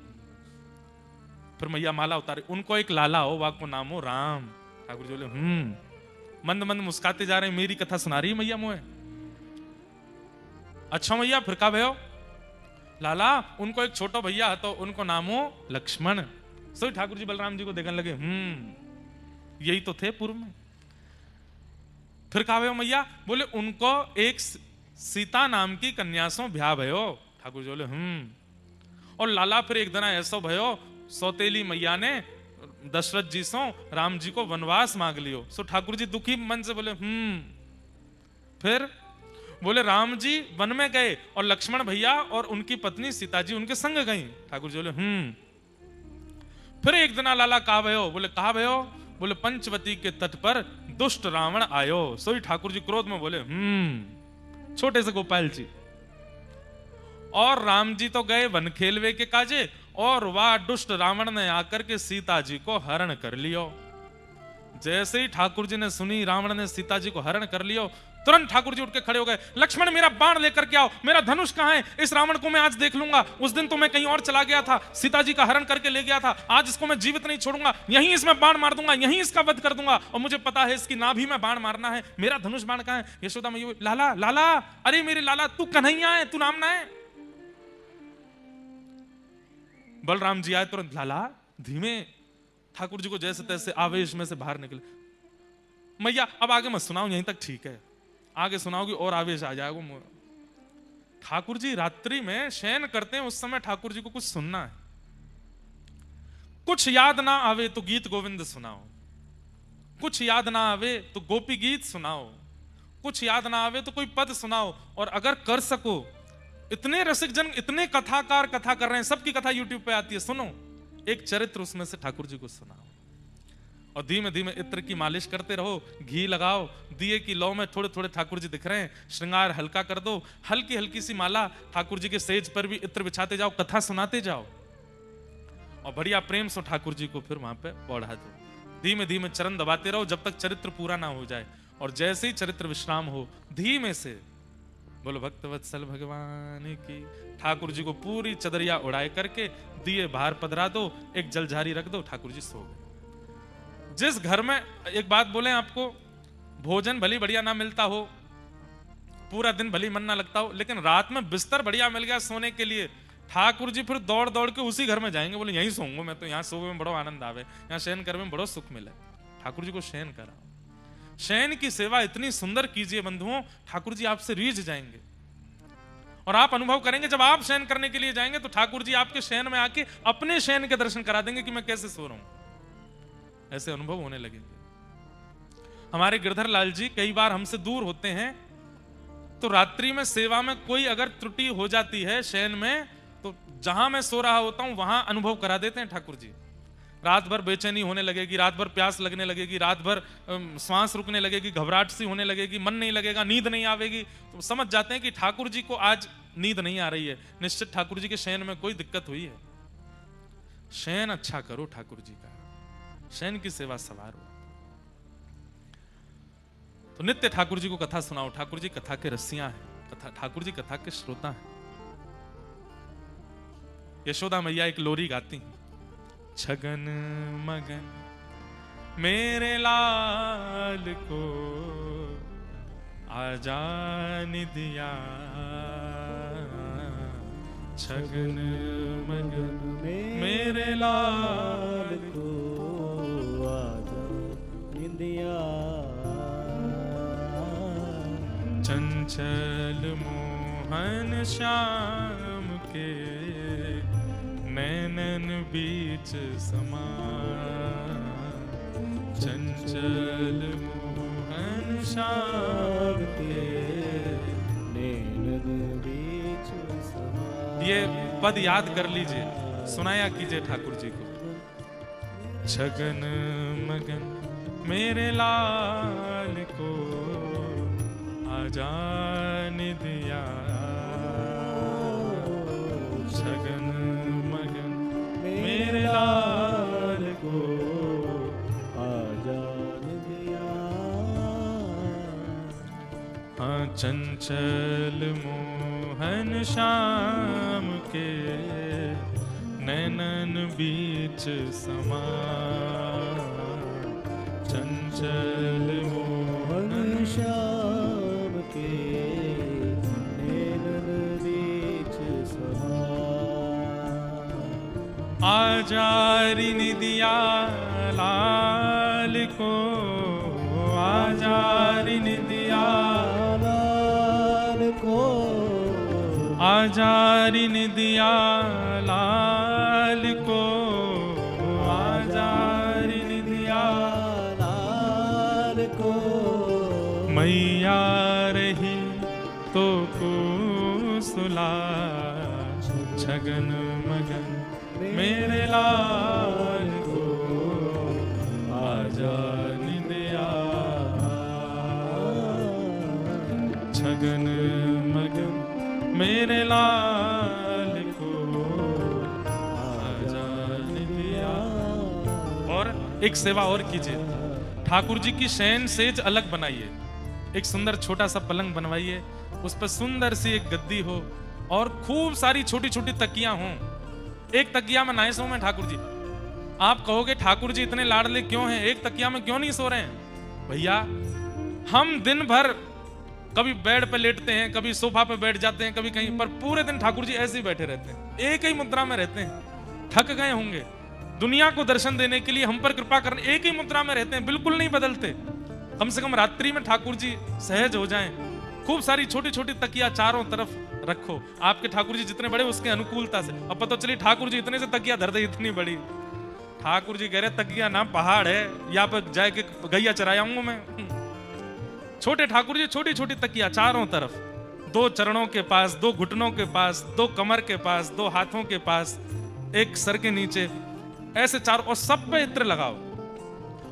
फिर मैया माला उतारे, उनको एक लाला हो, वाक को नाम हो राम। ठाकुर जी बोले मंद मंद मुस्काते जा रहे हैं, मेरी कथा सुना रही है मैया मोहे। अच्छा मैया, फिर का भयो? लाला, उनको एक छोटो भैया तो उनको नाम हो लक्ष्मण। सो ठाकुर जी बलराम जी को देखने लगे, यही तो थे पूर्व में। फिर कहा भयो मैया? बोले उनको एक सीता नाम की कन्या सो ब्याह भयो। ठाकुर जी बोले और लाला, फिर एक दिन ऐसा भयो, सौतेली मैया ने दशरथ जी सो राम जी को वनवास मांग लियो। सो ठाकुर जी दुखी मन से बोले फिर बोले राम जी वन में गए और लक्ष्मण भैया और उनकी पत्नी सीता जी उनके संग गई। ठाकुर जी बोले फिर एक दिन लाला कहा भयो? बोले कहा भयो? बोले पंचवती के तट पर दुष्ट रावण आयो। सोई ठाकुर जी क्रोध में बोले छोटे से गोपाल जी, और राम जी तो गए वन खेलवे के काजे, और वह दुष्ट रावण ने आकर के सीता जी को हरण कर लियो। जैसे ही ठाकुर जी ने सुनी रावण ने सीता जी को हरण कर लियो, तुरंत ठाकुर जी उठ के खड़े हो गए। लक्ष्मण, मेरा बाण लेकर के आओ, मेरा धनुष कहां है? इस रावण को मैं आज देख लूंगा। उस दिन तो मैं कहीं और चला गया था, सीता जी का हरण करके ले गया था। आज इसको मैं जीवित नहीं छोड़ूंगा, यहीं इसमें बाण मार दूंगा, यहीं इसका वध कर दूंगा। और मुझे पता है इसकी नाभि में बाण मारना है। मेरा धनुष बाण कहां है? यशोदा मैया, लाला लाला, अरे मेरे लाला, तू कन्हैया है, तू नाम ना है। बलराम जी आए तुरंत, लाला धीमे। ठाकुर जी को जैसे तैसे आवेश में से बाहर निकले। मैया अब आगे मत सुनाओ, यहीं तक ठीक है, आगे सुनाओगी और आवेश आ जाएगा। ठाकुर जी रात्रि में शयन करते हैं, उस समय ठाकुर जी को कुछ सुनना है। कुछ याद ना आवे तो गीत गोविंद सुनाओ, कुछ याद ना आवे तो गोपी गीत सुनाओ, कुछ याद ना आवे तो कोई पद सुनाओ। और अगर कर सको, इतने रसिक जन, इतने कथाकार कथा कर रहे हैं, सबकी कथा यूट्यूब पे आती है, सुनो एक चरित्र उसमें से ठाकुर जी को सुनाओ। और धीमे धीमे इत्र की मालिश करते रहो, घी लगाओ, दिए की लौ में थोड़े थोड़े ठाकुर जी दिख रहे हैं, श्रृंगार हल्का कर दो, हल्की हल्की सी माला ठाकुर जी के सेज पर भी इत्र बिछाते जाओ, कथा सुनाते जाओ, और बढ़िया प्रेम से ठाकुर जी को फिर वहां पे बढ़ा दो। धीमे धीमे चरण दबाते रहो जब तक चरित्र पूरा ना हो जाए। और जैसे ही चरित्र विश्राम हो, धीमे से बोलो भक्तवत्सल भगवान की। ठाकुर जी को पूरी चदरिया उड़ाए करके दिए बाहर पधरा दो, एक जलझारी रख दो, ठाकुर जी सो गए। जिस घर में, एक बात बोले आपको, भोजन भली बढ़िया ना मिलता हो, पूरा दिन भली मन ना लगता हो, लेकिन रात में बिस्तर बढ़िया मिल गया सोने के लिए, ठाकुर जी फिर दौड़ दौड़ के उसी घर में जाएंगे। बोले यहीं सोऊंगा मैं तो, यहाँ सोने में बड़ो आनंद आवे, यहाँ शयन करने में बड़ो सुख मिले। ठाकुर जी को शयन कराओ, शयन की सेवा इतनी सुंदर कीजिए बंधुओं, ठाकुर जी आपसे रीझ जाएंगे। और आप अनुभव करेंगे, जब आप शयन करने के लिए जाएंगे तो ठाकुर जी आपके शयन में आके अपने शयन के दर्शन करा देंगे कि मैं कैसे सो रहा हूं। ऐसे अनुभव होने लगेंगे। हमारे गिरधर लाल जी कई बार हमसे दूर होते हैं, तो रात्रि में सेवा में कोई अगर त्रुटि हो जाती है शयन में, तो जहां मैं सो रहा होता हूं वहां अनुभव करा देते हैं ठाकुर जी। रात भर बेचैनी होने लगेगी, रात भर प्यास लगने लगेगी, रात भर श्वास रुकने लगेगी, घबराहट सी होने लगेगी, मन नहीं लगेगा, नींद नहीं आवेगी, तो समझ जाते हैं कि ठाकुर जी को आज नींद नहीं आ रही है, निश्चित ठाकुर जी के शयन में कोई दिक्कत हुई है। शयन अच्छा करो ठाकुर जी का, शयन की सेवा सवार हो। तो नित्य ठाकुर जी को कथा सुनाओ। ठाकुर जी कथा के रसिया हैं, कथा ठाकुर जी कथा के श्रोता हैं। यशोदा मैया एक लोरी गाती हैं, छगन मगन मेरे लाल को आजान दिया, छगन मगन मेरे लाल को आजान दिया, चंचल मोहन श्याम के नैनन बीच समा, चंचल मोहन श्याम के नैनन बीच समाये। ये पद याद कर लीजिए, सुनाया कीजिए ठाकुर जी को। छगन मगन मेरे लाल को आजान दिया, छगन मगन मेरे लाल को आजान दिया। हाँ चंचल मोहन श्याम के नैनन बीच समा, चंचल मोहन श्याम के नैनन बीच समाये। आजारी निदिया लाल को, आजारी निदिया लाल को, आजारी निदिया लाल को, आजारी निदिया लाल को। मैया रही तो को सुला, छगन मगन मेरे लाल को आजान दिया, छगन मगन मेरे लाल को आजान दिया। और एक सेवा और कीजिए, ठाकुर जी की शयन सेज अलग बनाइए, एक सुंदर छोटा सा पलंग बनवाइए, उस पर सुंदर सी एक गद्दी हो और खूब सारी छोटी छोटी तकियां हों। एक तकिया में ना सो में ठाकुर जी। आप कहोगे ठाकुर जी इतने लाडले क्यों हैं, एक तकिया में क्यों नहीं सो रहे हैं? भैया हम दिन भर कभी बेड पे लेटते हैं, कभी सोफा पे बैठ जाते हैं, कभी कहीं पर, पूरे दिन ठाकुर जी ऐसे ही बैठे रहते हैं, एक ही मुद्रा में रहते हैं। थक गए होंगे, दुनिया को दर्शन देने के लिए हम पर कृपा करने एक ही मुद्रा में रहते हैं, बिल्कुल नहीं बदलते। कम से कम रात्रि में ठाकुर जी सहज हो जाएं। खूब सारी छोटी छोटी तकिया चारों तरफ रखो, आपके ठाकुर जी जितने बड़े उसके अनुकूलता से। अब पता चली ठाकुर जी इतने से तकिया धर दे, इतनी बड़ी। ठाकुर जी कह रहे तकिया ना पहाड़ है, यहाँ पर जाके गैया चराऊंगा मैं। छोटे ठाकुर जी छोटी छोटी तकिया चारों तरफ, दो चरणों के पास, दो घुटनों के पास, दो कमर के पास, दो हाथों के पास, एक सर के नीचे, ऐसे चारों, और सब पे इत्र लगाओ।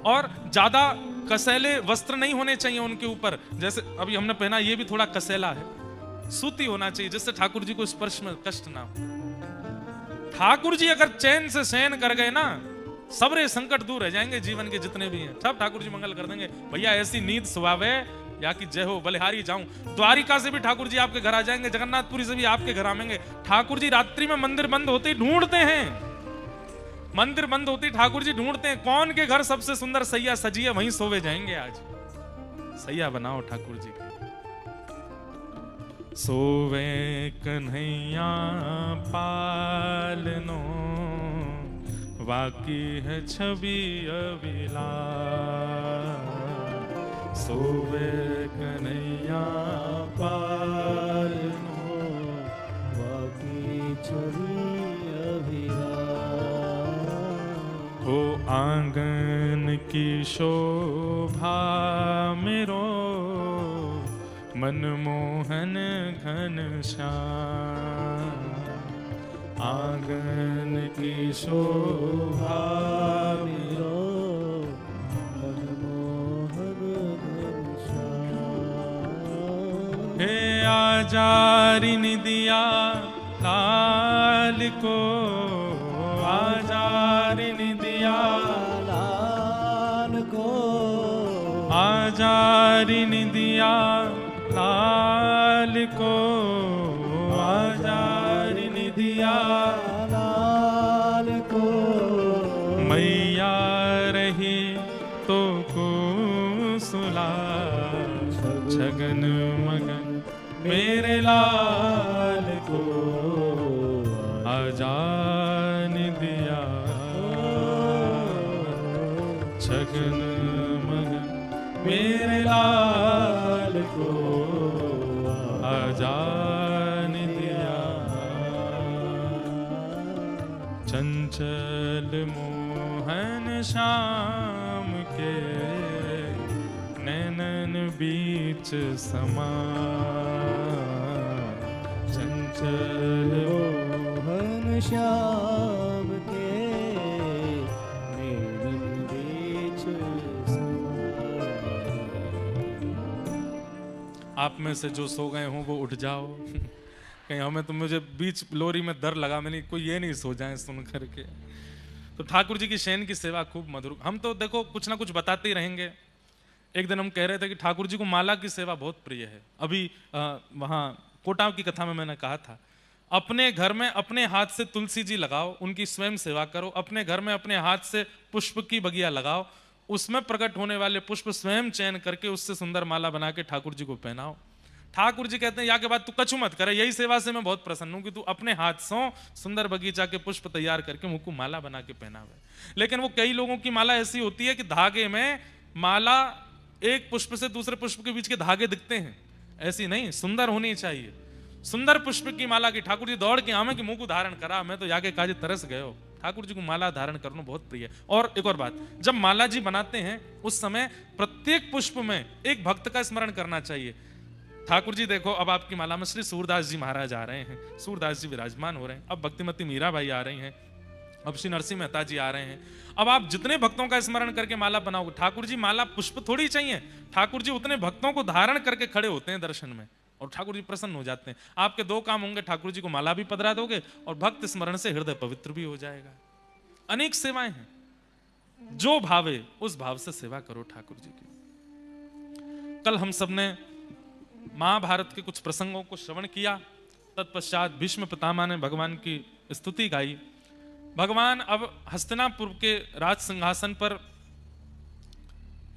और ज्यादा कसैले वस्त्र नहीं होने चाहिए उनके ऊपर, जैसे अभी हमने पहना ये भी थोड़ा कसैला है, सूती होना चाहिए जिससे ठाकुर जी को स्पर्श में कष्ट ना हो। ठाकुर जी अगर चैन से शयन कर गए ना, सबरे संकट दूर रह जाएंगे, जीवन के जितने भी हैं सब ठाकुर जी मंगल कर देंगे। भैया ऐसी नींद सुहावे या कि जय हो बलिहारी जाऊं। द्वारिका से भी ठाकुर जी आपके घर आ जाएंगे, जगन्नाथपुरी से भी आपके घर आएंगे। ठाकुर जी रात्रि में मंदिर बंद होते ही ढूंढते हैं, मंदिर बंद होती ठाकुर जी ढूंढते हैं कौन के घर सबसे सुंदर सैया सजी है, वहीं सोवे जाएंगे। आज सैया बनाओ ठाकुर जी की। सोवे कन्हैया पालनो, वाकी है छवि अविला। सोवे कन्हैया पालनो, वाकी छवि अविला। हो आंगन की शोभा मेरो, मनमोहन घन श्याम। आंगन की शोभा मेरो, मनमोहन घन श्याम। हे आजारी निदिया लाल को, आजारी निदिया लाल को, आजारी निदिया लाल को, आजारी निदिया लाल को। मैया रही तो को सुला, छगन मगन मेरे लाल को आजान दिया। छगन मगन मेरे लाल को आजान दिया। चंचल मोहन श्याम के नैनन बीच समा चंचल मोहन श्याम के नैनन बीच समा। आप में से जो सो गए हों वो उठ जाओ। कहीं हमें तो मुझे बीच लोरी में डर लगा, मैंने कोई ये नहीं सो जाए सुन करके। तो ठाकुर जी की शयन की सेवा खूब मधुर। हम तो देखो कुछ ना कुछ बताते ही रहेंगे। एक दिन हम कह रहे थे कि ठाकुर जी को माला की सेवा बहुत प्रिय है। अभी वहाँ कोटा की कथा में मैंने कहा था, अपने घर में अपने हाथ से तुलसी जी लगाओ, उनकी स्वयं सेवा करो। अपने घर में अपने हाथ से पुष्प की बगिया लगाओ, उसमें प्रकट होने वाले पुष्प स्वयं चयन करके उससे सुंदर माला बना के ठाकुर जी को पहनाओ। ठाकुर जी कहते हैं या के बाद तू कछु मत करे, यही सेवा से मैं बहुत प्रसन्न हूं कि तू अपने हाथ से सुंदर बगीचा के पुष्प तैयार करके मुझको माला बना के पहनावे। लेकिन वो कई लोगों की माला ऐसी होती है कि धागे में माला एक पुष्प से दूसरे पुष्प के बीच के धागे दिखते हैं, ऐसी नहीं, सुंदर होनी चाहिए। सुंदर पुष्प की माला की ठाकुर जी दौड़ के आवे कि मुंह को धारण करा। मैं तो जाके काजे तरस गए हो। ठाकुर जी को माला धारण करना बहुत प्रिय है। और एक और बात, जब माला जी बनाते हैं उस समय प्रत्येक पुष्प में एक भक्त का स्मरण करना चाहिए। ठाकुर जी देखो, अब आपकी माला में श्री सूरदास जी महाराज आ रहे हैं, सूरदास जी विराजमान हो रहे हैं। अब भक्तिमती मीराबाई आ रही हैं, अब श्री नरसिंह मेहता जी आ रहे हैं। अब आप जितने भक्तों का स्मरण करके माला बनाओगे, ठाकुर जी माला पुष्प थोड़ी चाहिए, ठाकुर जी उतने भक्तों को धारण करके खड़े होते हैं दर्शन में और ठाकुर जी प्रसन्न हो जाते हैं। आपके दो काम होंगे, ठाकुर जी को माला भी पधरा दोगे और भक्त स्मरण से हृदय पवित्र भी हो जाएगा। अनेक सेवाएं हैं, जो भावे उस भाव से सेवा करो ठाकुर जी की। कल हम सबने महाभारत के कुछ प्रसंगों को श्रवण किया, तत्पश्चात भीष्म पितामह ने भगवान की स्तुति गाई। भगवान अब हस्तिनापुर के राज सिंहासन पर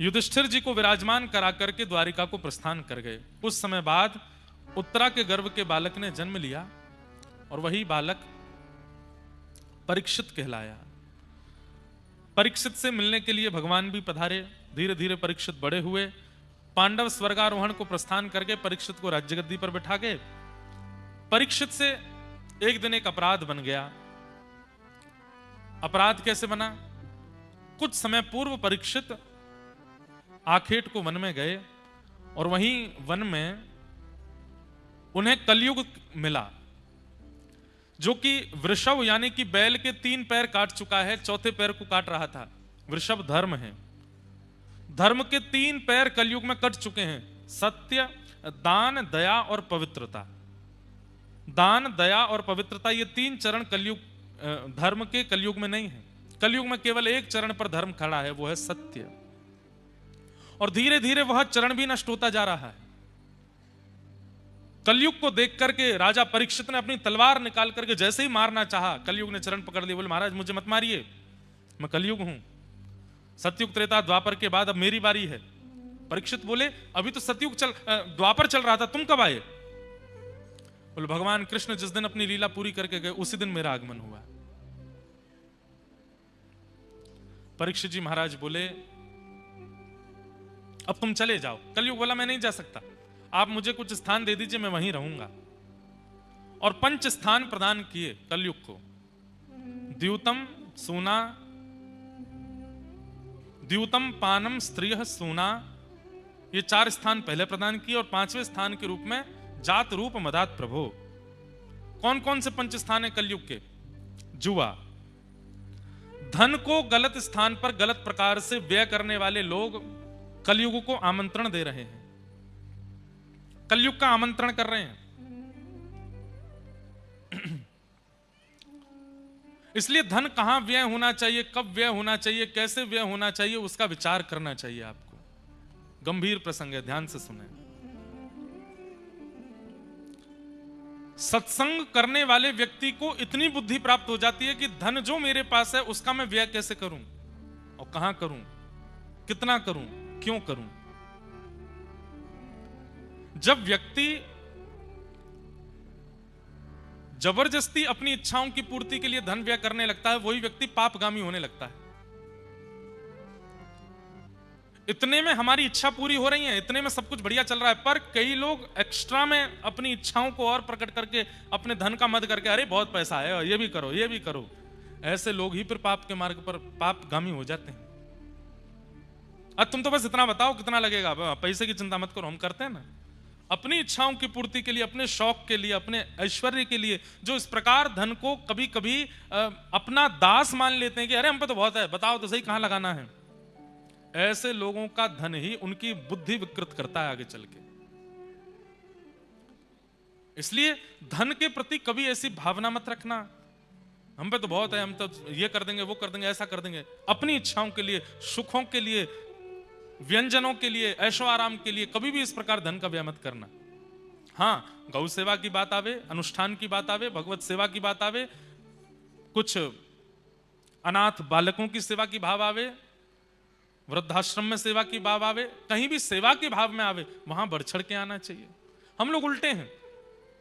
युधिष्ठिर जी को विराजमान करा करके द्वारिका को प्रस्थान कर गए। कुछ समय बाद उत्तरा के गर्भ के बालक ने जन्म लिया और वही बालक परीक्षित कहलाया। परीक्षित से मिलने के लिए भगवान भी पधारे। धीरे धीरे परीक्षित बड़े हुए। पांडव स्वर्गारोहण को प्रस्थान करके परीक्षित को राज्य गद्दी पर बैठा गए। परीक्षित से एक दिन एक अपराध बन गया। अपराध कैसे बना? कुछ समय पूर्व परीक्षित आखेट को वन में गए और वहीं वन में उन्हें कलयुग मिला, जो कि वृषभ यानी कि बैल के 3 पैर काट चुका है, चौथे पैर को काट रहा था। वृषभ धर्म है, धर्म के 3 पैर कलयुग में कट चुके हैं। सत्य, दान, दया और पवित्रता। दान, दया और पवित्रता, ये 3 चरण कलयुग धर्म के कलयुग में नहीं है। कलयुग में केवल एक चरण पर धर्म खड़ा है, वो है सत्य। और धीरे धीरे वह चरण भी नष्ट होता जा रहा है। कलयुग को देख करके राजा परीक्षित ने अपनी तलवार निकाल करके जैसे ही मारना चाहा, कलयुग ने चरण पकड़ लिए। बोले महाराज मुझे मत मारिए, मैं कलयुग हूं। सतयुग, त्रेता, द्वापर के बाद अब मेरी बारी है। परीक्षित बोले अभी तो सतयुग द्वापर चल रहा था, तुम कब आए? बोले भगवान कृष्ण जिस दिन अपनी लीला पूरी करके गए उसी दिन मेरा आगमन हुआ। परीक्षित जी महाराज बोले अब तुम चले जाओ। कलयुग बोला मैं नहीं जा सकता, आप मुझे कुछ स्थान दे दीजिए, मैं वहीं रहूंगा। और 5 स्थान प्रदान किए कलयुग को। द्यूतम सूना, द्यूतम पानम स्त्रियः सूना, ये 4 स्थान पहले प्रदान किए। और 5वें स्थान के रूप में जात रूप मदात प्रभो। कौन कौन से 5 स्थान है कलयुग के? जुआ, धन को गलत स्थान पर गलत प्रकार से व्यय करने वाले लोग कलयुग को आमंत्रण दे रहे हैं, कलयुग का आमंत्रण कर रहे हैं। इसलिए धन कहां व्यय होना चाहिए, कब व्यय होना चाहिए, कैसे व्यय होना चाहिए, उसका विचार करना चाहिए आपको। गंभीर प्रसंग है, ध्यान से सुने। सत्संग करने वाले व्यक्ति को इतनी बुद्धि प्राप्त हो जाती है कि धन जो मेरे पास है उसका मैं व्यय कैसे करूं और कहां करूं, कितना करूं, क्यों करूं। जब व्यक्ति जबरदस्ती अपनी इच्छाओं की पूर्ति के लिए धन व्यय करने लगता है, वही व्यक्ति पापगामी होने लगता है। इतने में हमारी इच्छा पूरी हो रही है, इतने में सब कुछ बढ़िया चल रहा है, पर कई लोग एक्स्ट्रा में अपनी इच्छाओं को और प्रकट करके अपने धन का मद करके अरे बहुत पैसा है, ये भी करो, ये भी करो। ऐसे लोग ही फिर पाप के मार्ग पर पापगामी हो जाते हैं। तुम तो बस इतना बताओ कितना लगेगा, पैसे की चिंता मत करो, हम करते हैं ना। अपनी इच्छाओं की पूर्ति के लिए, अपने शौक के लिए, अपने ऐश्वर्य के लिए, जो इस प्रकार धन को कभी कभी अपना दास मान लेते हैं कि अरे हम पे तो बहुत है, बताओ तो सही कहां लगाना है, ऐसे लोगों का धन ही उनकी बुद्धि विकृत करता है आगे चल के। इसलिए धन के प्रति कभी ऐसी भावना मत रखना, हम पे तो बहुत है, हम तो ये कर देंगे, वो कर देंगे, ऐसा कर देंगे। अपनी इच्छाओं के लिए, सुखों के लिए, व्यंजनों के लिए, ऐशो आराम के लिए कभी भी इस प्रकार धन का व्यय मत करना। हाँ, गौ सेवा की बात आवे, अनुष्ठान की बात आवे, भगवत सेवा की बात आवे, कुछ अनाथ बालकों की सेवा की भाव आवे, वृद्धाश्रम में सेवा की भाव आवे, कहीं भी सेवा के भाव में आवे, वहां बढ़ चढ़ के आना चाहिए। हम लोग उल्टे हैं,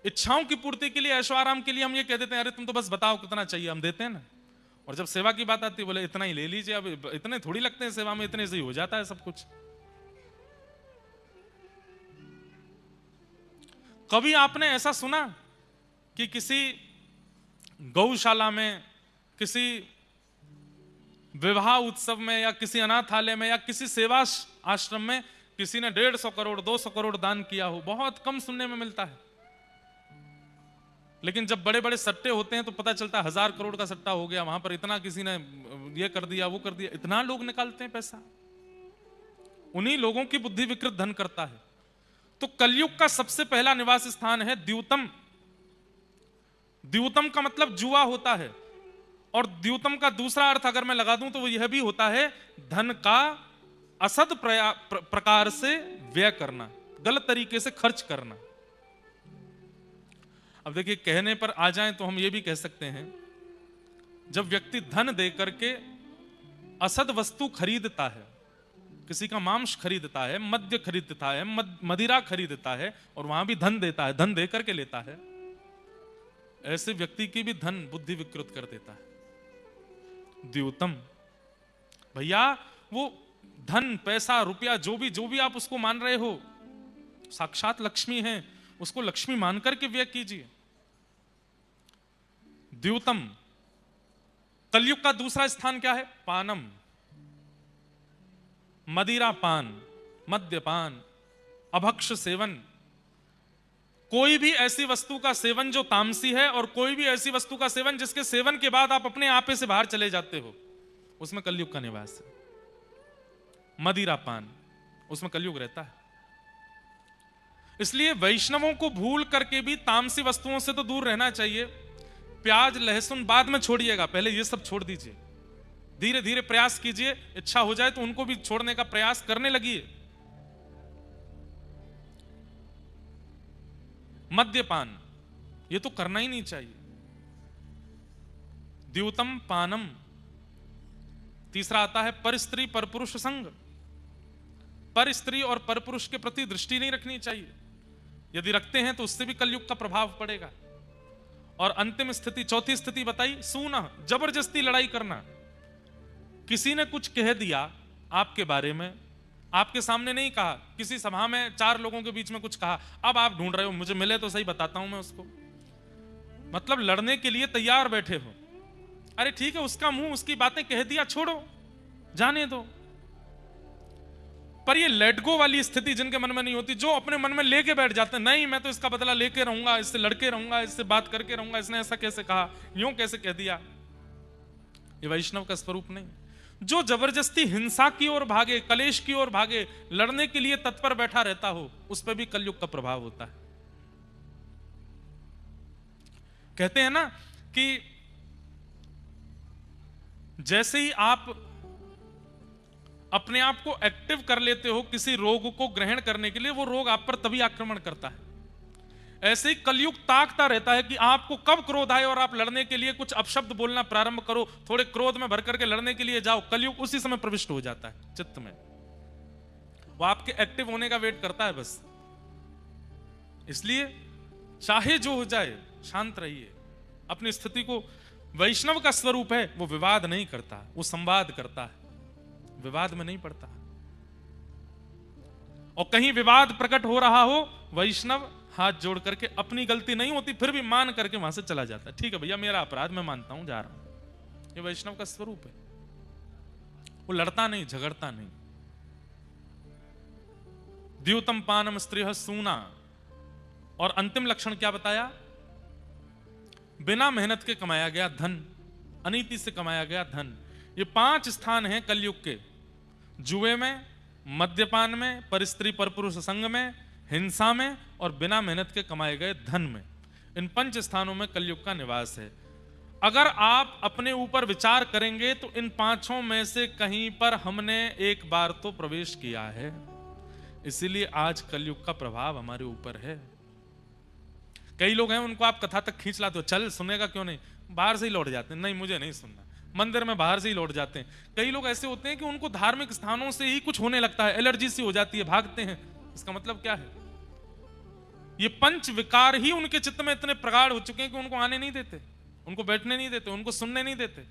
इच्छाओं की पूर्ति के लिए, ऐशो आराम के लिए हम ये कह देते हैं अरे तुम तो बस बताओ कितना चाहिए, हम देते हैं ना। और जब सेवा की बात आती है बोले इतना ही ले लीजिए, अब इतने थोड़ी लगते हैं सेवा में, इतने से ही हो जाता है सब कुछ। कभी आपने ऐसा सुना कि किसी गौशाला में, किसी विवाह उत्सव में, या किसी अनाथालय में, या किसी सेवा आश्रम में किसी ने 150 करोड़ 200 करोड़ दान किया हो? बहुत कम सुनने में मिलता है। लेकिन जब बड़े बड़े सट्टे होते हैं तो पता चलता है 1000 करोड़ का सट्टा हो गया, वहां पर इतना किसी ने ये कर दिया, वो कर दिया, इतना लोग निकालते हैं पैसा। उन्हीं लोगों की बुद्धि विकृत धन करता है। तो कलयुग का सबसे पहला निवास स्थान है द्यूतम। द्यूतम का मतलब जुआ होता है, और द्यूतम का दूसरा अर्थ अगर मैं लगा दूं तो वो यह भी होता है धन का असद प्रकार से व्यय करना, गलत तरीके से खर्च करना। अब देखिए, कहने पर आ जाएं तो हम ये भी कह सकते हैं, जब व्यक्ति धन दे करके असद वस्तु खरीदता है, किसी का मांस खरीदता है, मद्य खरीदता है, मदिरा खरीदता है, और वहां भी धन देता है, धन दे करके लेता है, ऐसे व्यक्ति की भी धन बुद्धि विकृत कर देता है। द्यूतम भैया, वो धन, पैसा, रुपया, जो भी आप उसको मान रहे हो, साक्षात लक्ष्मी है, उसको लक्ष्मी मान करके व्यय कीजिए। द्यूतम। कलयुग का दूसरा स्थान क्या है? पानम। मदिरा पान, मद्यपान, अभक्ष सेवन। कोई भी ऐसी वस्तु का सेवन जो तामसी है, और कोई भी ऐसी वस्तु का सेवन जिसके सेवन के बाद आप अपने आपे से बाहर चले जाते हो, उसमें कलयुग का निवास है। मदिरा पान, उसमें कलयुग रहता है। इसलिए वैष्णवों को भूल करके भी तामसी वस्तुओं से तो दूर रहना चाहिए। प्याज लहसुन बाद में छोड़िएगा, पहले ये सब छोड़ दीजिए। धीरे धीरे प्रयास कीजिए, इच्छा हो जाए तो उनको भी छोड़ने का प्रयास करने लगिए। मद्यपान, ये तो करना ही नहीं चाहिए। द्यूतम पानम। तीसरा आता है पर स्त्री पर पुरुष संग। पर स्त्री और पर पुरुष के प्रति दृष्टि नहीं रखनी चाहिए। यदि रखते हैं तो उससे भी कलयुग का प्रभाव पड़ेगा। और अंतिम स्थिति, चौथी स्थिति बताई, सूना, जबरदस्ती लड़ाई करना। किसी ने कुछ कह दिया आपके बारे में, आपके सामने नहीं कहा, किसी सभा में 4 लोगों के बीच में कुछ कहा, अब आप ढूंढ रहे हो मुझे मिले तो सही, बताता हूं मैं उसको। मतलब लड़ने के लिए तैयार बैठे हो। अरे ठीक है, उसका मुंह, उसकी बातें कह दिया, छोड़ो, जाने दो। पर ये लेट गो वाली स्थिति जिनके मन में नहीं होती, जो अपने मन में लेके बैठ जाते हैं, नहीं मैं तो इसका बदला लेके रहूंगा, इससे लड़के रहूंगा, इससे बात करके रहूंगा, इसने ऐसा कैसे कहा, यूं कैसे कह दिया, ये वैष्णव का स्वरूप नहीं। जो जबरदस्ती हिंसा की ओर भागे, कलेश की ओर भागे, लड़ने के लिए तत्पर बैठा रहता हो, उस पर भी कलयुग का प्रभाव होता है। कहते हैं ना कि जैसे ही आप अपने आप को एक्टिव कर लेते हो किसी रोग को ग्रहण करने के लिए, वो रोग आप पर तभी आक्रमण करता है। ऐसे ही कलयुग ताकता रहता है कि आपको कब क्रोध आए और आप लड़ने के लिए कुछ अपशब्द बोलना प्रारंभ करो, थोड़े क्रोध में भर करके लड़ने के लिए जाओ, कलयुग उसी समय प्रविष्ट हो जाता है चित्त में। वो आपके एक्टिव होने का वेट करता है बस। इसलिए चाहे जो हो जाए, शांत रहिए। अपनी स्थिति को, वैष्णव का स्वरूप है वो विवाद नहीं करता, वो संवाद करता है, विवाद में नहीं पड़ता। और कहीं विवाद प्रकट हो रहा हो, वैष्णव हाथ जोड़ करके, अपनी गलती नहीं होती फिर भी मान करके वहां से चला जाता है। ठीक है भैया, मेरा अपराध, मैं मानता हूं, जा रहा हूं। ये वैष्णव का स्वरूप है। वो लड़ता नहीं, झगड़ता नहीं। द्यूतम पानम स्त्रिय सूना। और अंतिम लक्षण क्या बताया? बिना मेहनत के कमाया गया धन, अनीति से कमाया गया धन। ये 5 स्थान हैं कलयुग के। जुए में, मद्यपान में, परस्त्री परपुरुष संग में, हिंसा में और बिना मेहनत के कमाए गए धन में। इन 5 स्थानों में कलयुग का निवास है। अगर आप अपने ऊपर विचार करेंगे तो इन 5 में से कहीं पर हमने एक बार तो प्रवेश किया है। इसीलिए आज कलयुग का प्रभाव हमारे ऊपर है। कई लोग हैं, उनको आप कथा तक खींच लाते हो, चल सुनेगा क्यों नहीं, बाहर से ही लौट जाते हैं, नहीं मुझे नहीं सुनना। मंदिर में बाहर से ही लौट जाते हैं। कई लोग ऐसे होते हैं कि उनको धार्मिक स्थानों से ही कुछ होने लगता है, एलर्जी सी हो जाती है, भागते हैं। इसका मतलब क्या है? ये 5 विकार ही उनके चित्त में इतने प्रगाढ़ हो चुके हैं कि उनको आने नहीं देते, उनको बैठने नहीं देते, उनको सुनने नहीं देते।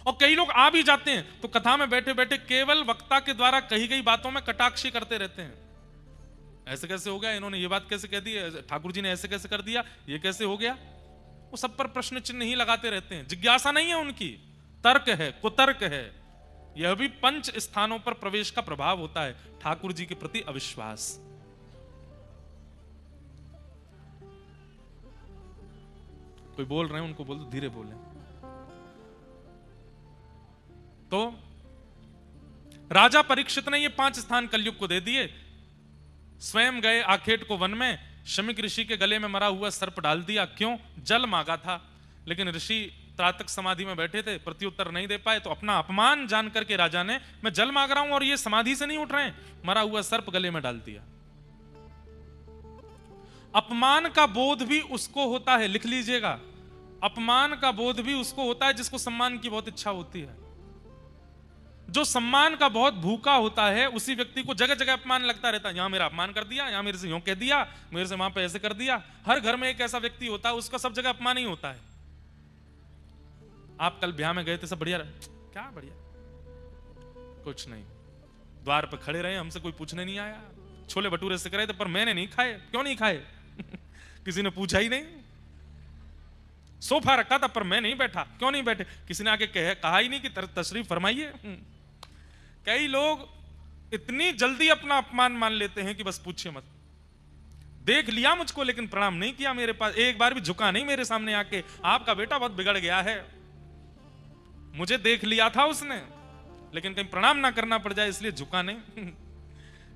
और कई लोग आ भी जाते हैं तो कथा में बैठे बैठे केवल वक्ता के द्वारा कही गई बातों में कटाक्षी करते रहते हैं। ऐसे कैसे हो गया, इन्होंने ये बात कैसे कह दी, ठाकुर जी ने ऐसे कैसे कर दिया, ये कैसे हो गया। वो सब पर प्रश्न चिन्ह ही लगाते रहते हैं। जिज्ञासा नहीं है उनकी, तर्क है, कुतर्क है। यह भी 5 स्थानों पर प्रवेश का प्रभाव होता है। ठाकुर जी के प्रति अविश्वास। कोई बोल रहे हैं, उनको बोल दो धीरे बोले। तो राजा परीक्षित ने ये 5 स्थान कलयुग को दे दिए। स्वयं गए आखेट को वन में, शमिक ऋषि के गले में मरा हुआ सर्प डाल दिया। क्यों? जल मांगा था, लेकिन ऋषि त्राटक समाधि में बैठे थे, प्रत्युत्तर नहीं दे पाए। तो अपना अपमान जान करके राजा ने, मैं जल मांग रहा हूं और ये समाधि से नहीं उठ रहे हैं, मरा हुआ सर्प गले में डाल दिया। अपमान का बोध भी उसको होता है, लिख लीजिएगा, अपमान का बोध भी उसको होता है जिसको सम्मान की बहुत इच्छा होती है। जो सम्मान का बहुत भूखा होता है उसी व्यक्ति को जगह जगह अपमान लगता रहता है। यहां मेरा अपमान कर दिया, यहां मेरे से यूं कह दिया, मेरे से वहां पे ऐसे कर दिया। हर घर में एक ऐसा व्यक्ति होता है, उसका सब जगह अपमान ही होता है। आप कल ब्याह में गए थे, सब बढ़िया, क्या बढ़िया, कुछ नहीं, द्वार पर खड़े रहे, हमसे कोई पूछने नहीं आया। छोले भटूरे से करे थे पर मैंने नहीं खाए। क्यों नहीं खाए? किसी ने पूछा ही नहीं। सोफा रखा था पर मैं नहीं बैठा। क्यों नहीं बैठे? किसी ने आके कहा ही नहीं कि तशरीफ फरमाइए। कई लोग इतनी जल्दी अपना अपमान मान लेते हैं कि बस पूछिए मत। देख लिया मुझको लेकिन प्रणाम नहीं किया मेरे पास, एक बार भी झुका नहीं मेरे सामने आके, आपका बेटा बहुत बिगड़ गया है। मुझे देख लिया था उसने, लेकिन कहीं प्रणाम ना करना पड़ जाए इसलिए झुका नहीं।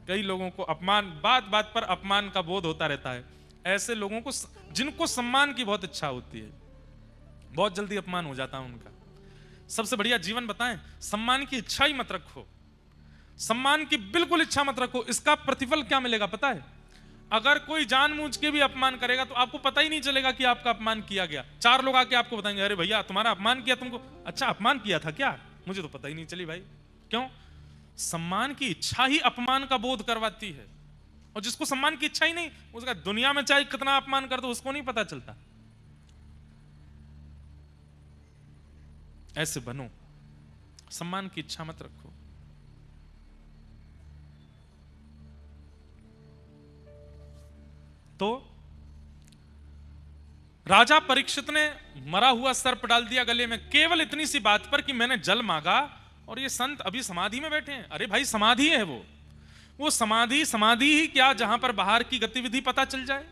कई लोगों को अपमान, बात बात पर अपमान का बोध होता रहता है। ऐसे लोगों को, जिनको सम्मान की बहुत इच्छा होती है, बहुत जल्दी अपमान हो जाता है उनका। सबसे बढ़िया जीवन बताएं, सम्मान की इच्छा ही मत रखो, सम्मान की बिल्कुल इच्छा मत रखो। इसका प्रतिफल क्या मिलेगा पता है? अगर कोई जानबूझ के भी अपमान करेगा तो आपको पता ही नहीं चलेगा कि आपका अपमान किया गया। 4 लोग आके आपको बताएंगे, अरे भैया तुम्हारा अपमान किया, तुमको अच्छा अपमान किया था क्या, मुझे तो पता ही नहीं चली भाई। क्यों? सम्मान की इच्छा ही अपमान का बोध करवाती है। और जिसको सम्मान की इच्छा ही नहीं, उसका दुनिया में चाहे कितना अपमान कर दो उसको नहीं पता चलता। ऐसे बनो, सम्मान की इच्छा मत रखो। तो राजा परीक्षित ने मरा हुआ सर्प डाल दिया गले में, केवल इतनी सी बात पर कि मैंने जल मांगा और ये संत अभी समाधि में बैठे हैं। अरे भाई समाधि है वो समाधि ही क्या, जहां पर बाहर की गतिविधि पता चल जाए।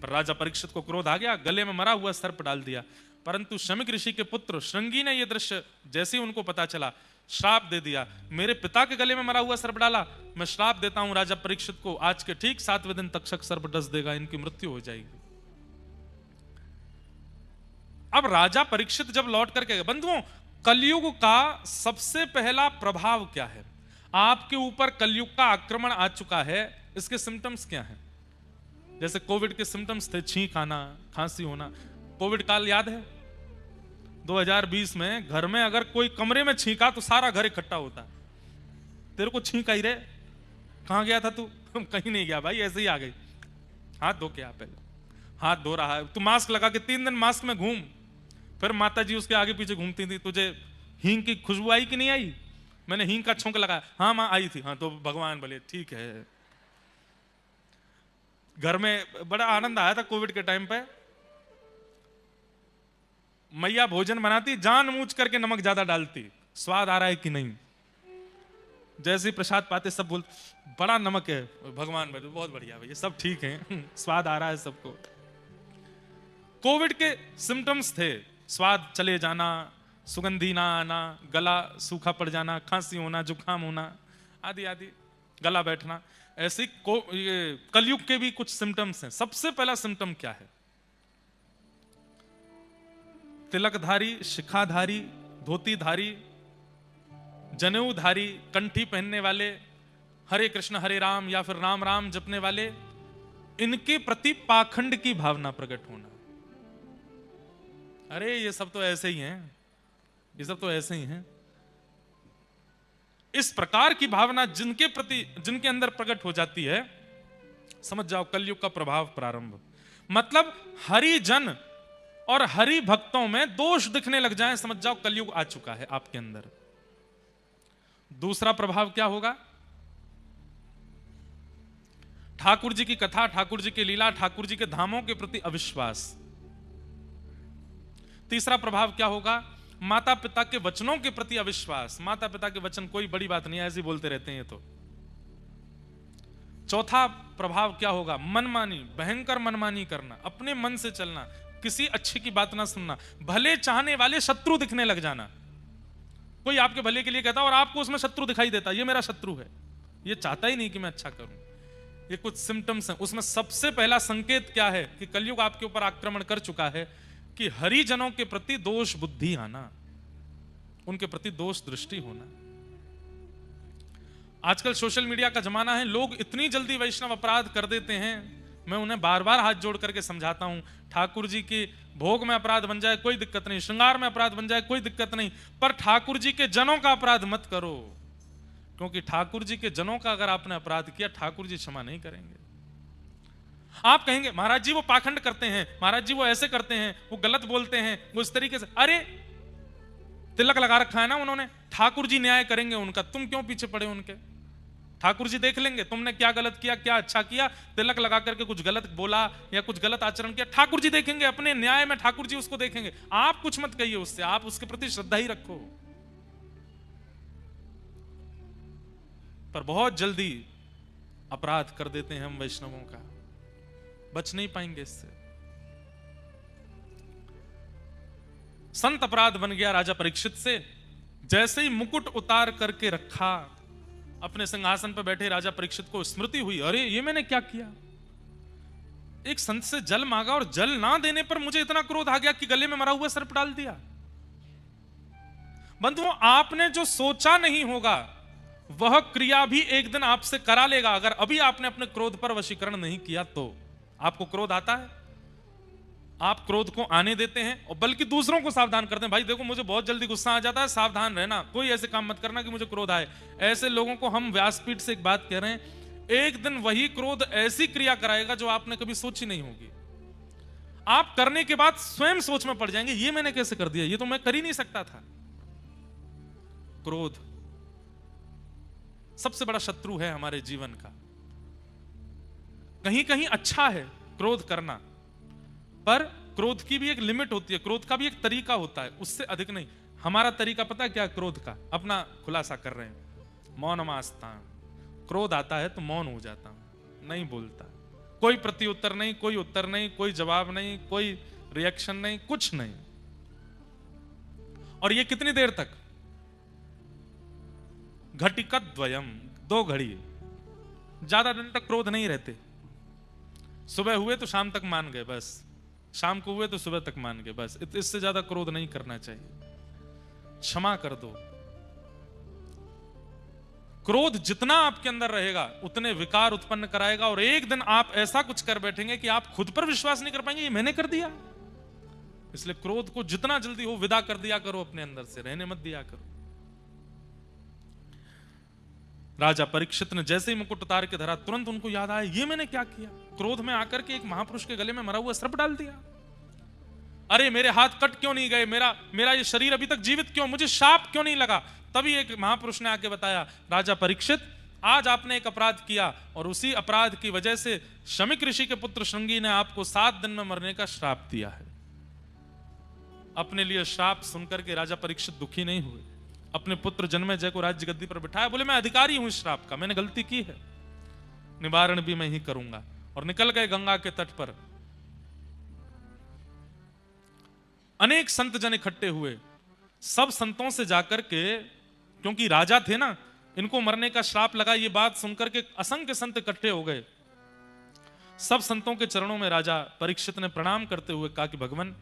पर राजा परीक्षित को क्रोध आ गया, गले में मरा हुआ सर्प डाल दिया। परंतु शमिक ऋषि के पुत्र श्रृंगी ने यह दृश्य जैसे ही उनको पता चला, श्राप दे दिया, मेरे पिता के गले में मरा हुआ सर्प डाला, मैं श्राप देता हूं राजा परीक्षित को, आज के ठीक 7वें दिन तक्षक सर्प डस देगा, इनकी मृत्यु हो जाएगी। अब राजा परीक्षित जब लौट करके गए, बंधुओं कलयुग का सबसे पहला प्रभाव क्या है? आपके ऊपर कलयुग का आक्रमण आ चुका है। इसके सिम्टम्स क्या हैं? जैसे कोविड के सिम्टम्स थे, छींक आना, खांसी होना। कोविड काल याद है? 2020 में घर में अगर कोई कमरे में छींका तो सारा घर इकट्ठा होता। तेरे को छींक आई रे, कहां गया था तू? कहीं नहीं गया भाई, ऐसे ही आ गई। हाथ धो के आ, पहले हाथ धो रहा है, तू मास्क लगा के 3 दिन मास्क में घूम। फिर माता जी उसके आगे पीछे घूमती थी, तुझे हींग की खुशबू आई कि नहीं आई? मैंने हींग का छौंक लगाया, हाँ माँ आई थी, हाँ तो भगवान बोले ठीक है। घर में बड़ा आनंद आया था कोविड के टाइम पे। मैया भोजन बनाती, जानबूझ करके नमक ज्यादा डालती, स्वाद आ रहा है कि नहीं। जैसे ही प्रसाद पाते सब बोलते बड़ा नमक है, भगवान भाई बहुत बढ़िया भैया, सब ठीक है, स्वाद आ रहा है सबको। कोविड के सिम्टम्स थे, स्वाद चले जाना, सुगंधी ना आना, गला सूखा पड़ जाना, खांसी होना, जुकाम होना आदि आदि, गला बैठना। ऐसे कलयुग के भी कुछ सिम्टम्स हैं। सबसे पहला सिम्टम क्या है? तिलकधारी, शिखाधारी, धोतीधारी, जनेऊधारी, कंठी पहनने वाले, हरे कृष्ण हरे राम या फिर राम राम जपने वाले, इनके प्रति पाखंड की भावना प्रकट होना। अरे ये सब तो ऐसे ही हैं, ये सब तो ऐसे ही हैं। इस प्रकार की भावना जिनके प्रति, जिनके अंदर प्रकट हो जाती है, समझ जाओ कलयुग का प्रभाव प्रारंभ। मतलब हरिजन और हरि भक्तों में दोष दिखने लग जाएं, समझ जाओ कलयुग आ चुका है आपके अंदर। दूसरा प्रभाव क्या होगा? ठाकुर जी की कथा, ठाकुर जी की लीला, ठाकुर जी के धामों के प्रति अविश्वास। तीसरा प्रभाव क्या होगा? माता पिता के वचनों के प्रति अविश्वास। माता पिता के वचन कोई बड़ी बात नहीं है, ऐसे बोलते रहते हैं तो। चौथा प्रभाव क्या होगा? मनमानी, भयंकर मनमानी करना, अपने मन से चलना, किसी अच्छे की बात ना सुनना, भले चाहने वाले शत्रु दिखने लग जाना। कोई आपके भले के लिए कहता और आपको उसमें शत्रु दिखाई देता, ये मेरा शत्रु है, ये चाहता ही नहीं कि मैं अच्छा करूं। ये कुछ सिम्टम्स हैं। उसमें सबसे पहला संकेत क्या है कि कलयुग आपके ऊपर आक्रमण कर चुका है कि हरिजनों के प्रति दोष बुद्धि आना, उनके प्रति दोष दृष्टि होना। आजकल सोशल मीडिया का जमाना है, लोग इतनी जल्दी वैष्णव अपराध कर देते हैं। मैं उन्हें बार बार हाथ जोड़ करके समझाता हूं, ठाकुर जी के भोग में अपराध बन जाए कोई दिक्कत नहीं, श्रृंगार में अपराध बन जाए कोई दिक्कत नहीं, पर ठाकुर जी के जनों का अपराध मत करो। क्योंकि ठाकुर जी के जनों का अगर आपने अपराध किया, ठाकुर जी क्षमा नहीं करेंगे। आप कहेंगे महाराज जी वो पाखंड करते हैं, महाराज जी वो ऐसे करते हैं, वो गलत बोलते हैं, वो इस तरीके से। अरे तिलक लगा रखा है ना उन्होंने, ठाकुर जी न्याय करेंगे उनका, तुम क्यों पीछे पड़े उनके? ठाकुर जी देख लेंगे तुमने क्या गलत किया, क्या अच्छा किया। तिलक लगा करके कुछ गलत बोला या कुछ गलत आचरण किया, ठाकुर जी देखेंगे, अपने न्याय में ठाकुर जी उसको देखेंगे। आप कुछ मत कहिए उससे, आप उसके प्रति श्रद्धा ही रखो। पर बहुत जल्दी अपराध कर देते हैं हम वैष्णवों का, बच नहीं पाएंगे इससे। संत अपराध बन गया राजा परीक्षित से। जैसे ही मुकुट उतार करके रखा, अपने सिंहासन पर बैठे राजा परीक्षित को स्मृति हुई, अरे ये मैंने क्या किया? एक संत से जल मांगा और जल ना देने पर मुझे इतना क्रोध आ गया कि गले में मरा हुआ सर्प डाल दिया। बंधुओं, आपने जो सोचा नहीं होगा वह क्रिया भी एक दिन आपसे करा लेगा। अगर अभी आपने अपने क्रोध पर वशीकरण नहीं किया तो। आपको क्रोध आता है, आप क्रोध को आने देते हैं और बल्कि दूसरों को सावधान करते हैं, भाई देखो मुझे बहुत जल्दी गुस्सा आ जाता है, सावधान रहना, कोई ऐसे काम मत करना कि मुझे क्रोध आए। ऐसे लोगों को हम व्यासपीठ से एक बात कह रहे हैं, एक दिन वही क्रोध ऐसी क्रिया कराएगा जो आपने कभी सोची नहीं होगी। आप करने के बाद स्वयं सोच में पड़ जाएंगे, ये मैंने कैसे कर दिया, ये तो मैं कर ही नहीं सकता था। क्रोध सबसे बड़ा शत्रु है हमारे जीवन का। कहीं कहीं अच्छा है क्रोध करना, पर क्रोध की भी एक लिमिट होती है, क्रोध का भी एक तरीका होता है, उससे अधिक नहीं। हमारा तरीका पता है क्या? क्रोध का अपना खुलासा कर रहे हैं, मौनमास्ता। क्रोध आता है तो मौन हो जाता हूं, नहीं बोलता, कोई प्रत्युत्तर नहीं, कोई उत्तर नहीं, कोई जवाब नहीं, कोई रिएक्शन नहीं, कुछ नहीं। और ये कितनी देर तक? घटिकद्वयम, 2 घड़ी, ज्यादा दिन तक क्रोध नहीं रहते। सुबह हुए तो शाम तक मान गए बस, शाम को हुए तो सुबह तक मान गए बस, इससे ज्यादा क्रोध नहीं करना चाहिए। क्षमा कर दो। क्रोध जितना आपके अंदर रहेगा उतने विकार उत्पन्न कराएगा, और एक दिन आप ऐसा कुछ कर बैठेंगे कि आप खुद पर विश्वास नहीं कर पाएंगे, ये मैंने कर दिया। इसलिए क्रोध को जितना जल्दी हो विदा कर दिया करो, अपने अंदर से रहने मत दिया करो। राजा परीक्षित ने जैसे ही मुकुट उतार के धरा, तुरंत उनको याद आया, ये मैंने क्या किया? क्रोध में आकर के एक महापुरुष के गले में मरा हुआ सर्प डाल दिया। अरे मेरे हाथ कट क्यों नहीं गए, मेरा ये शरीर अभी तक जीवित क्यों, मुझे शाप क्यों नहीं लगा? तभी एक महापुरुष ने आके बताया, राजा परीक्षित आज आपने एक अपराध किया और उसी अपराध की वजह से शमिक ऋषि के पुत्र श्रृंगी ने आपको 7 दिन में मरने का श्राप दिया है। अपने लिए श्राप सुनकर के राजा परीक्षित दुखी नहीं हुए, अपने पुत्र जन्मेजय को राज्य गद्दी पर बिठाया। बोले मैं अधिकारी हूं इस श्राप का, मैंने गलती की है, निवारण भी मैं ही करूंगा। और निकल गए गंगा के तट पर। अनेक संत जन इकट्ठे हुए। सब संतों से जाकर के, क्योंकि राजा थे ना, इनको मरने का श्राप लगा, ये बात सुनकर के असंख्य संत इकट्ठे हो गए। सब संतों के चरणों में राजा परीक्षित ने प्रणाम करते हुए कहा कि भगवान,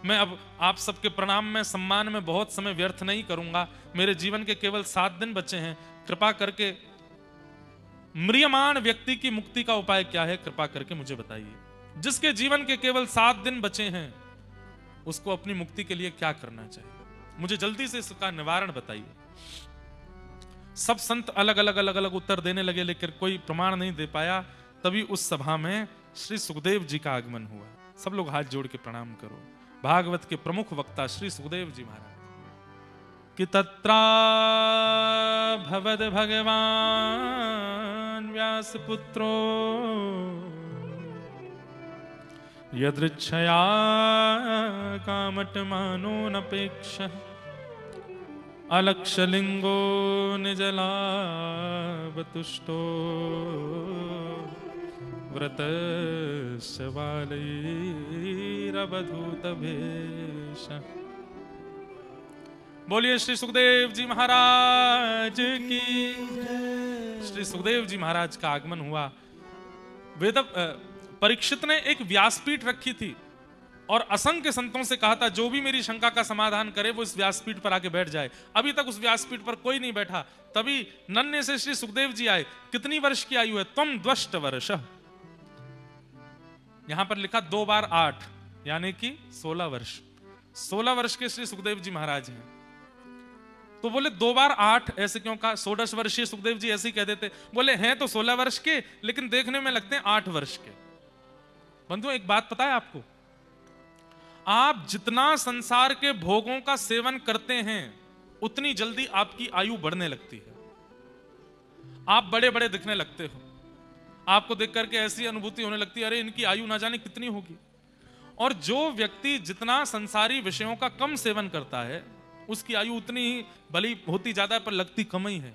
मैं अब आप सबके प्रणाम में, सम्मान में बहुत समय व्यर्थ नहीं करूंगा। मेरे जीवन के केवल 7 दिन बचे हैं, कृपा करके म्रियमाण व्यक्ति की मुक्ति का उपाय क्या है, कृपा करके मुझे बताइए। जिसके जीवन के केवल 7 दिन बचे हैं, उसको अपनी मुक्ति के लिए क्या करना चाहिए, मुझे जल्दी से इसका निवारण बताइए। सब संत अलग अलग उत्तर देने लगे, लेकिन कोई प्रमाण नहीं दे पाया। तभी उस सभा में श्री सुखदेव जी का आगमन हुआ। सब लोग हाथ जोड़ के प्रणाम करो। भागवत के प्रमुख वक्ता श्री सुखदेव जी महाराज कि तत्रा भवद भगवान व्यास पुत्रो यदृच्छया कामटमानो नपेक्ष अलक्षलिंगो निजलावतुष्टो व्रतस्य बालैरवधूत भेष। बोलिए श्री सुखदेव जी महाराज की। श्री सुखदेव जी महाराज का आगमन हुआ। वेद परीक्षित ने एक व्यासपीठ रखी थी और असंख्य संतों से कहा था जो भी मेरी शंका का समाधान करे वो इस व्यासपीठ पर आके बैठ जाए। अभी तक उस व्यासपीठ पर कोई नहीं बैठा। तभी नन्हे से श्री सुखदेव जी आए। कितनी वर्ष की आयु है? तुम द्वष्ट वर्ष। यहां पर लिखा 2 बार 8 यानी कि 16 वर्ष। 16 वर्ष के श्री सुखदेव जी महाराज हैं। तो बोले 2 बार 8 ऐसे क्यों कहा? 16 वर्षीय सुखदेव जी ऐसे ही कह देते। बोले हैं तो 16 वर्ष के, लेकिन देखने में लगते हैं 8 वर्ष के। बंधु एक बात पता है आपको, आप जितना संसार के भोगों का सेवन करते हैं उतनी जल्दी आपकी आयु बढ़ने लगती है। आप बड़े बड़े दिखने लगते हो। आपको देख करके ऐसी अनुभूति होने लगती है, अरे इनकी आयु ना जाने कितनी होगी। और जो व्यक्ति जितना संसारी विषयों का कम सेवन करता है उसकी आयु उतनी ही भली होती ज्यादा है पर लगती कम ही है।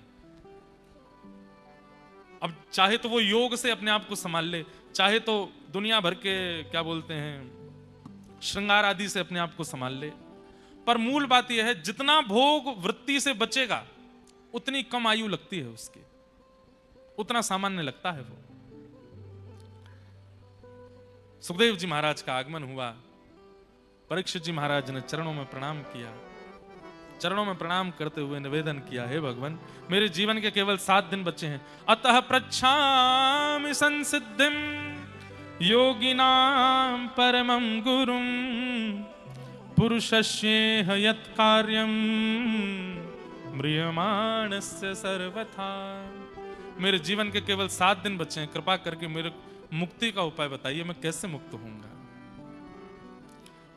अब चाहे तो वो योग से अपने आप को संभाल ले, चाहे तो दुनिया भर के क्या बोलते हैं श्रृंगार आदि से अपने आप को संभाल ले, पर मूल बात यह है जितना भोग वृत्ति से बचेगा उतनी कम आयु लगती है उसकी, उतना सामान्य लगता है वो। सुखदेव जी महाराज का आगमन हुआ। परीक्षित जी महाराज ने चरणों में प्रणाम किया। चरणों में प्रणाम करते हुए निवेदन किया, हे भगवान मेरे जीवन के केवल 7 दिन बचे हैं। अतः पृच्छामि संसिद्धिं योगिनां परमं गुरुं पुरुषस्येह यत् कार्यं म्रियमाणस्य सर्वथा। मेरे जीवन के केवल 7 दिन बचे हैं, कृपा करके मेरे मुक्ति का उपाय बताइए, मैं कैसे मुक्त होऊंगा।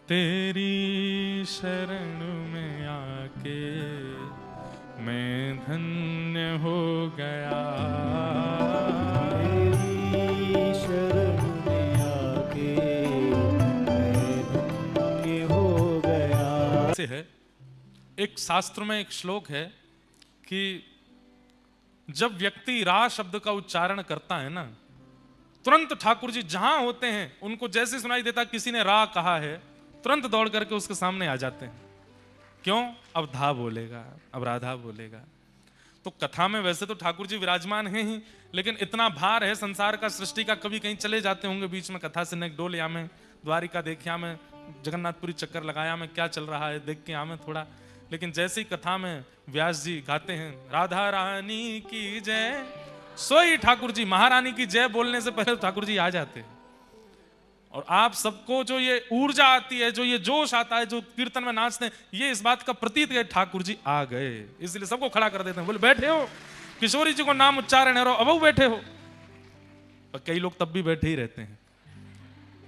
तेरी शरण में आके मैं धन्य हो गया। तेरी शरण में आके मैं धन्य हो गया। से है एक शास्त्र में एक श्लोक है कि जब व्यक्ति रा शब्द का उच्चारण करता है ना, तुरंत ठाकुर जी जहां होते हैं उनको जैसे सुनाई देता किसी ने रा कहा है, तुरंत दौड़ करके उसके सामने आ जाते हैं। क्यों? अब धा बोलेगा, अब राधा बोलेगा। तो कथा में वैसे तो ठाकुर जी विराजमान हैं ही, लेकिन इतना भार है संसार का, सृष्टि का, कभी कहीं चले जाते होंगे बीच में कथा से नेक डोल या में द्वारिका देखिया में जगन्नाथपुरी चक्कर लगाया में क्या चल रहा है देख के आमे थोड़ा। लेकिन जैसे ही कथा में व्यास जी गाते हैं राधा रानी की जय, सोई ठाकुर जी महारानी की जय बोलने से पहले ठाकुर जी आ जाते हैं। और आप सबको जो ये ऊर्जा आती है, जो ये जोश आता है, जो कीर्तन में नाचते हैं, ये इस बात का प्रतीत है ठाकुर जी आ गए, इसलिए सबको खड़ा कर देते हैं। बोले बैठे हो, किशोरी जी को नाम उच्चारण है, अब बैठे हो। पर कई लोग तब भी बैठे ही रहते हैं।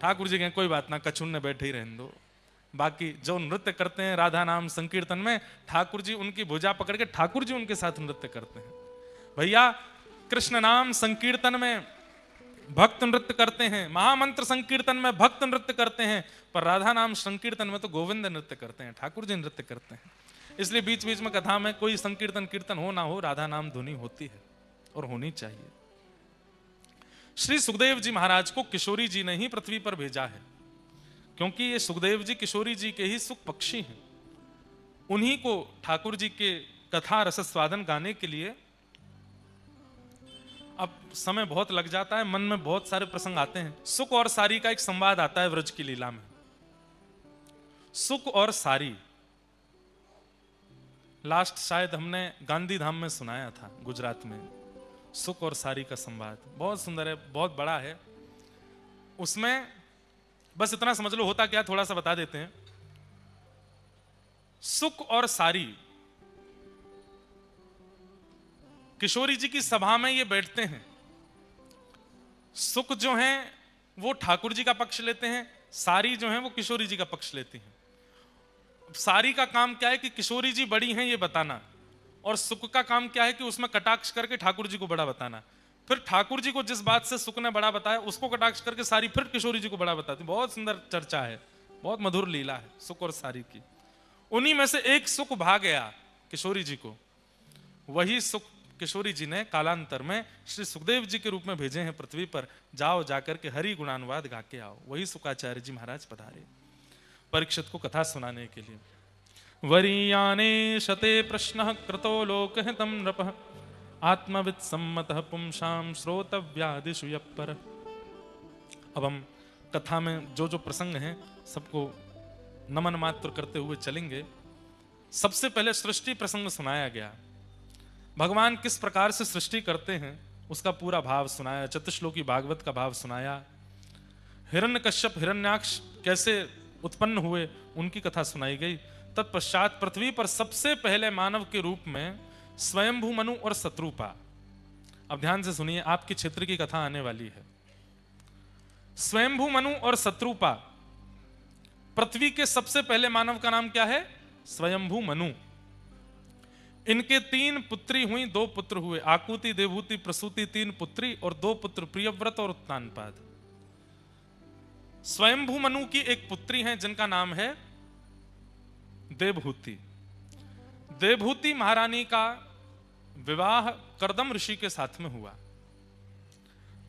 ठाकुर जी कहें कोई बात ना, कछुन ने बैठे ही रहने दो। बाकी जो नृत्य करते हैं राधा नाम संकीर्तन में, ठाकुर जी उनकी भुजा पकड़ के ठाकुर जी उनके साथ नृत्य करते हैं। भैया कृष्ण नाम संकीर्तन में भक्त नृत्य करते हैं, महामंत्र संकीर्तन में भक्त नृत्य करते हैं, पर राधा नाम संकीर्तन में तो गोविंद नृत्य करते हैं, ठाकुर जी नृत्य करते हैं। इसलिए बीच बीच में कथा में कोई संकीर्तन कीर्तन हो ना हो, राधा नाम धुनी होती है और होनी चाहिए। श्री सुखदेव जी महाराज को किशोरी जी ने ही पृथ्वी पर भेजा है, क्योंकि ये सुखदेव जी किशोरी जी के ही सुख पक्षी हैं। उन्हीं को ठाकुर जी के कथा रस स्वादन गाने के लिए अब समय बहुत लग जाता है, मन में बहुत सारे प्रसंग आते हैं। सुख और सारी का एक संवाद आता है व्रज की लीला में। सुख और सारी लास्ट शायद हमने गांधी धाम में सुनाया था गुजरात में। सुख और सारी का संवाद बहुत सुंदर है, बहुत बड़ा है। उसमें बस इतना समझ लो होता क्या, थोड़ा सा बता देते हैं। सुख और सारी किशोरी जी की सभा में ये बैठते हैं। सुख जो है वो ठाकुर जी का पक्ष लेते हैं, सारी जो है वो किशोरी जी का पक्ष लेती हैं। सारी का काम क्या है कि किशोरी जी बड़ी हैं ये बताना, और सुख का काम क्या है कि उसमें कटाक्ष करके ठाकुर जी को बड़ा बताना। फिर ठाकुर जी को जिस बात से सुख ने बड़ा बताया उसको कटाक्ष करके सारी फिर किशोरी जी को बड़ा बताती। बहुत सुंदर चर्चा है, बहुत मधुर लीला है सुख और सारी की। उन्हीं में से एक सुख भा गया किशोरी जी को, वही सुख किशोरी जी ने कालांतर में श्री सुखदेव जी के रूप में भेजे हैं पृथ्वी पर। जाओ जाकर के हरि गुणानुवाद गा के आओ। वही सुखाचार्य जी महाराज पधारे परीक्षित को कथा सुनाने के लिए। वरीयाने शते प्रश्न कृतो लोकहितं नृपः आत्मविद सम्मतः पुंसां श्रोतव्यादिषु यप्पर। अब हम कथा में जो जो प्रसंग हैं सबको नमन मात्र करते हुए चलेंगे। सबसे पहले सृष्टि प्रसंग सुनाया गया। भगवान किस प्रकार से सृष्टि करते हैं उसका पूरा भाव सुनाया। चतुश्लोकी भागवत का भाव सुनाया। हिरण्यकश्यप हिरण्याक्ष कैसे उत्पन्न हुए उनकी कथा सुनाई गई। तत्पश्चात पृथ्वी पर सबसे पहले मानव के रूप में स्वयंभू मनु और शत्रुपा। अब ध्यान से सुनिए, आपके क्षेत्र की कथा आने वाली है। स्वयंभू मनु और शत्रुपा, पृथ्वी के सबसे पहले मानव का नाम क्या है? स्वयंभू मनु। इनके 3 पुत्री हुई, 2 पुत्र हुए। आकुति, देवहूति, प्रसूति 3 पुत्री और 2 पुत्र प्रियव्रत और उत्तानपाद। स्वयंभू मनु की एक पुत्री है जिनका नाम है देवहूति। देवहूति महारानी का विवाह कर्दम ऋषि के साथ में हुआ।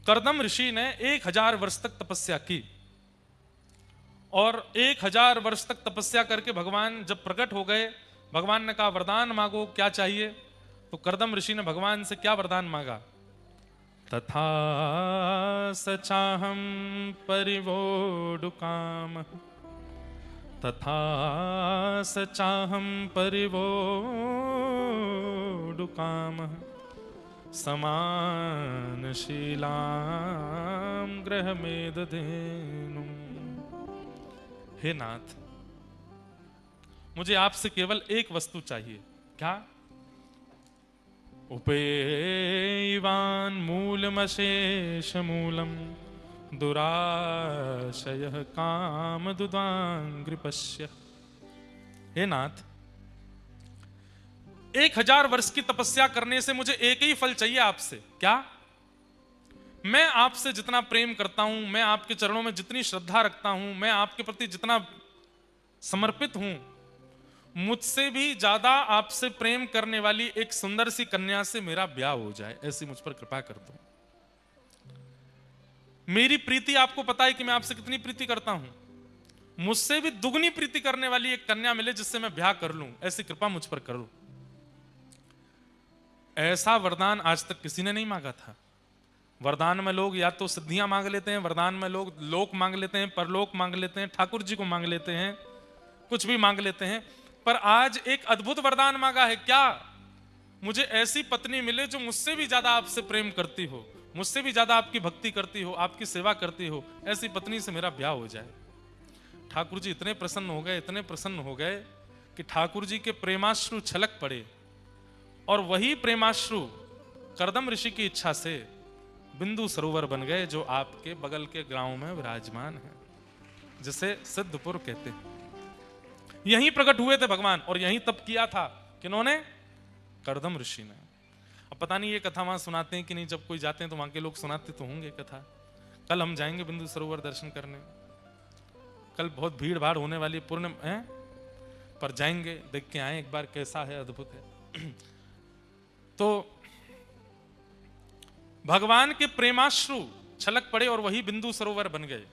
कर्दम ऋषि ने 1000 वर्ष तक तपस्या की और 1000 वर्ष तक तपस्या करके भगवान जब प्रकट हो गए, भगवान ने कहा वरदान मांगो, क्या चाहिए? तो कर्दम ऋषि ने भगवान से क्या वरदान मांगा? तथा सचाहम परिवोडुकाम, तथा सचाहम परिवोडुकाम समानशीलाम गृहमेदधेनुम। हे नाथ, मुझे आपसे केवल एक वस्तु चाहिए। क्या? उपेयवान मूलमशेष मूलम दुराशयः काम दुदांग्रिपश्य। हे नाथ, 1000 वर्ष की तपस्या करने से मुझे एक ही फल चाहिए आपसे। क्या? मैं आपसे जितना प्रेम करता हूं, मैं आपके चरणों में जितनी श्रद्धा रखता हूं, मैं आपके प्रति जितना समर्पित हूं, मुझसे भी ज्यादा आपसे प्रेम करने वाली एक सुंदर सी कन्या से मेरा ब्याह हो जाए, ऐसी मुझ पर कृपा कर दो। मेरी प्रीति आपको पता है कि मैं आपसे कितनी प्रीति करता हूं। मुझसे भी दुगनी प्रीति करने वाली एक कन्या मिले जिससे मैं ब्याह कर लूं, ऐसी कृपा मुझ पर करो। ऐसा वरदान आज तक किसी ने नहीं मांगा था। वरदान में लोग या तो सिद्धियां मांग लेते हैं, वरदान में लोग लोक मांग लेते हैं, परलोक मांग लेते हैं, ठाकुर जी को मांग लेते हैं, कुछ भी मांग लेते हैं। पर आज एक अद्भुत वरदान मांगा है। क्या? मुझे ऐसी पत्नी मिले जो मुझसे भी ज्यादा आपसे प्रेम करती हो, मुझसे भी ज्यादा आपकी भक्ति करती हो, आपकी सेवा करती हो, ऐसी पत्नी से मेरा ब्याह हो जाए। ठाकुर जी इतने प्रसन्न हो गए, इतने प्रसन्न हो गए कि ठाकुर जी के प्रेमाश्रु छलक पड़े और वही प्रेमाश्रु कर्दम ऋषि की इच्छा से बिंदु सरोवर बन गए, जो आपके बगल के गांव में विराजमान है, जिसे सिद्धपुर कहते हैं। यहीं प्रकट हुए थे भगवान और यहीं तप किया था। किन्होंने? कर्दम ऋषि ने। अब पता नहीं ये कथा वहां सुनाते हैं कि नहीं, जब कोई जाते हैं तो वहां के लोग सुनाते तो होंगे कथा। कल हम जाएंगे बिंदु सरोवर दर्शन करने। कल बहुत भीड़ भाड़ होने वाली, पूर्ण है। पर जाएंगे, देख के आए एक बार कैसा है, अद्भुत है। तो भगवान के प्रेमाश्रु छलक पड़े और वही बिंदु सरोवर बन गए।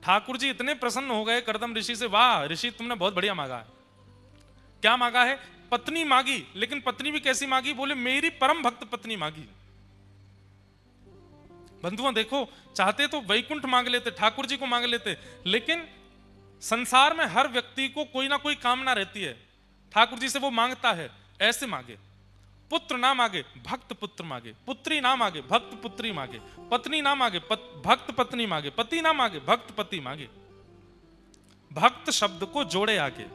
ठाकुर जी इतने प्रसन्न हो गए कर्दम ऋषि से, वाह ऋषि तुमने बहुत बढ़िया मांगा है। क्या मांगा है? पत्नी मांगी, लेकिन पत्नी भी कैसी मांगी? बोले मेरी परम भक्त पत्नी मांगी। बंधुओं देखो, चाहते तो वैकुंठ मांग लेते, ठाकुर जी को मांग लेते, लेकिन संसार में हर व्यक्ति को कोई ना कोई कामना रहती है। ठाकुर जी से वो मांगता है, ऐसे मांगे। पुत्र ना मांगे, भक्त पुत्र मांगे। पुत्री ना मांगे, भक्त पुत्री मांगे। पत्नी ना मांगे, भक्त पत्नी मांगे। पति ना मांगे, भक्त पति मांगे। भक्त शब्द को जोड़े आगे।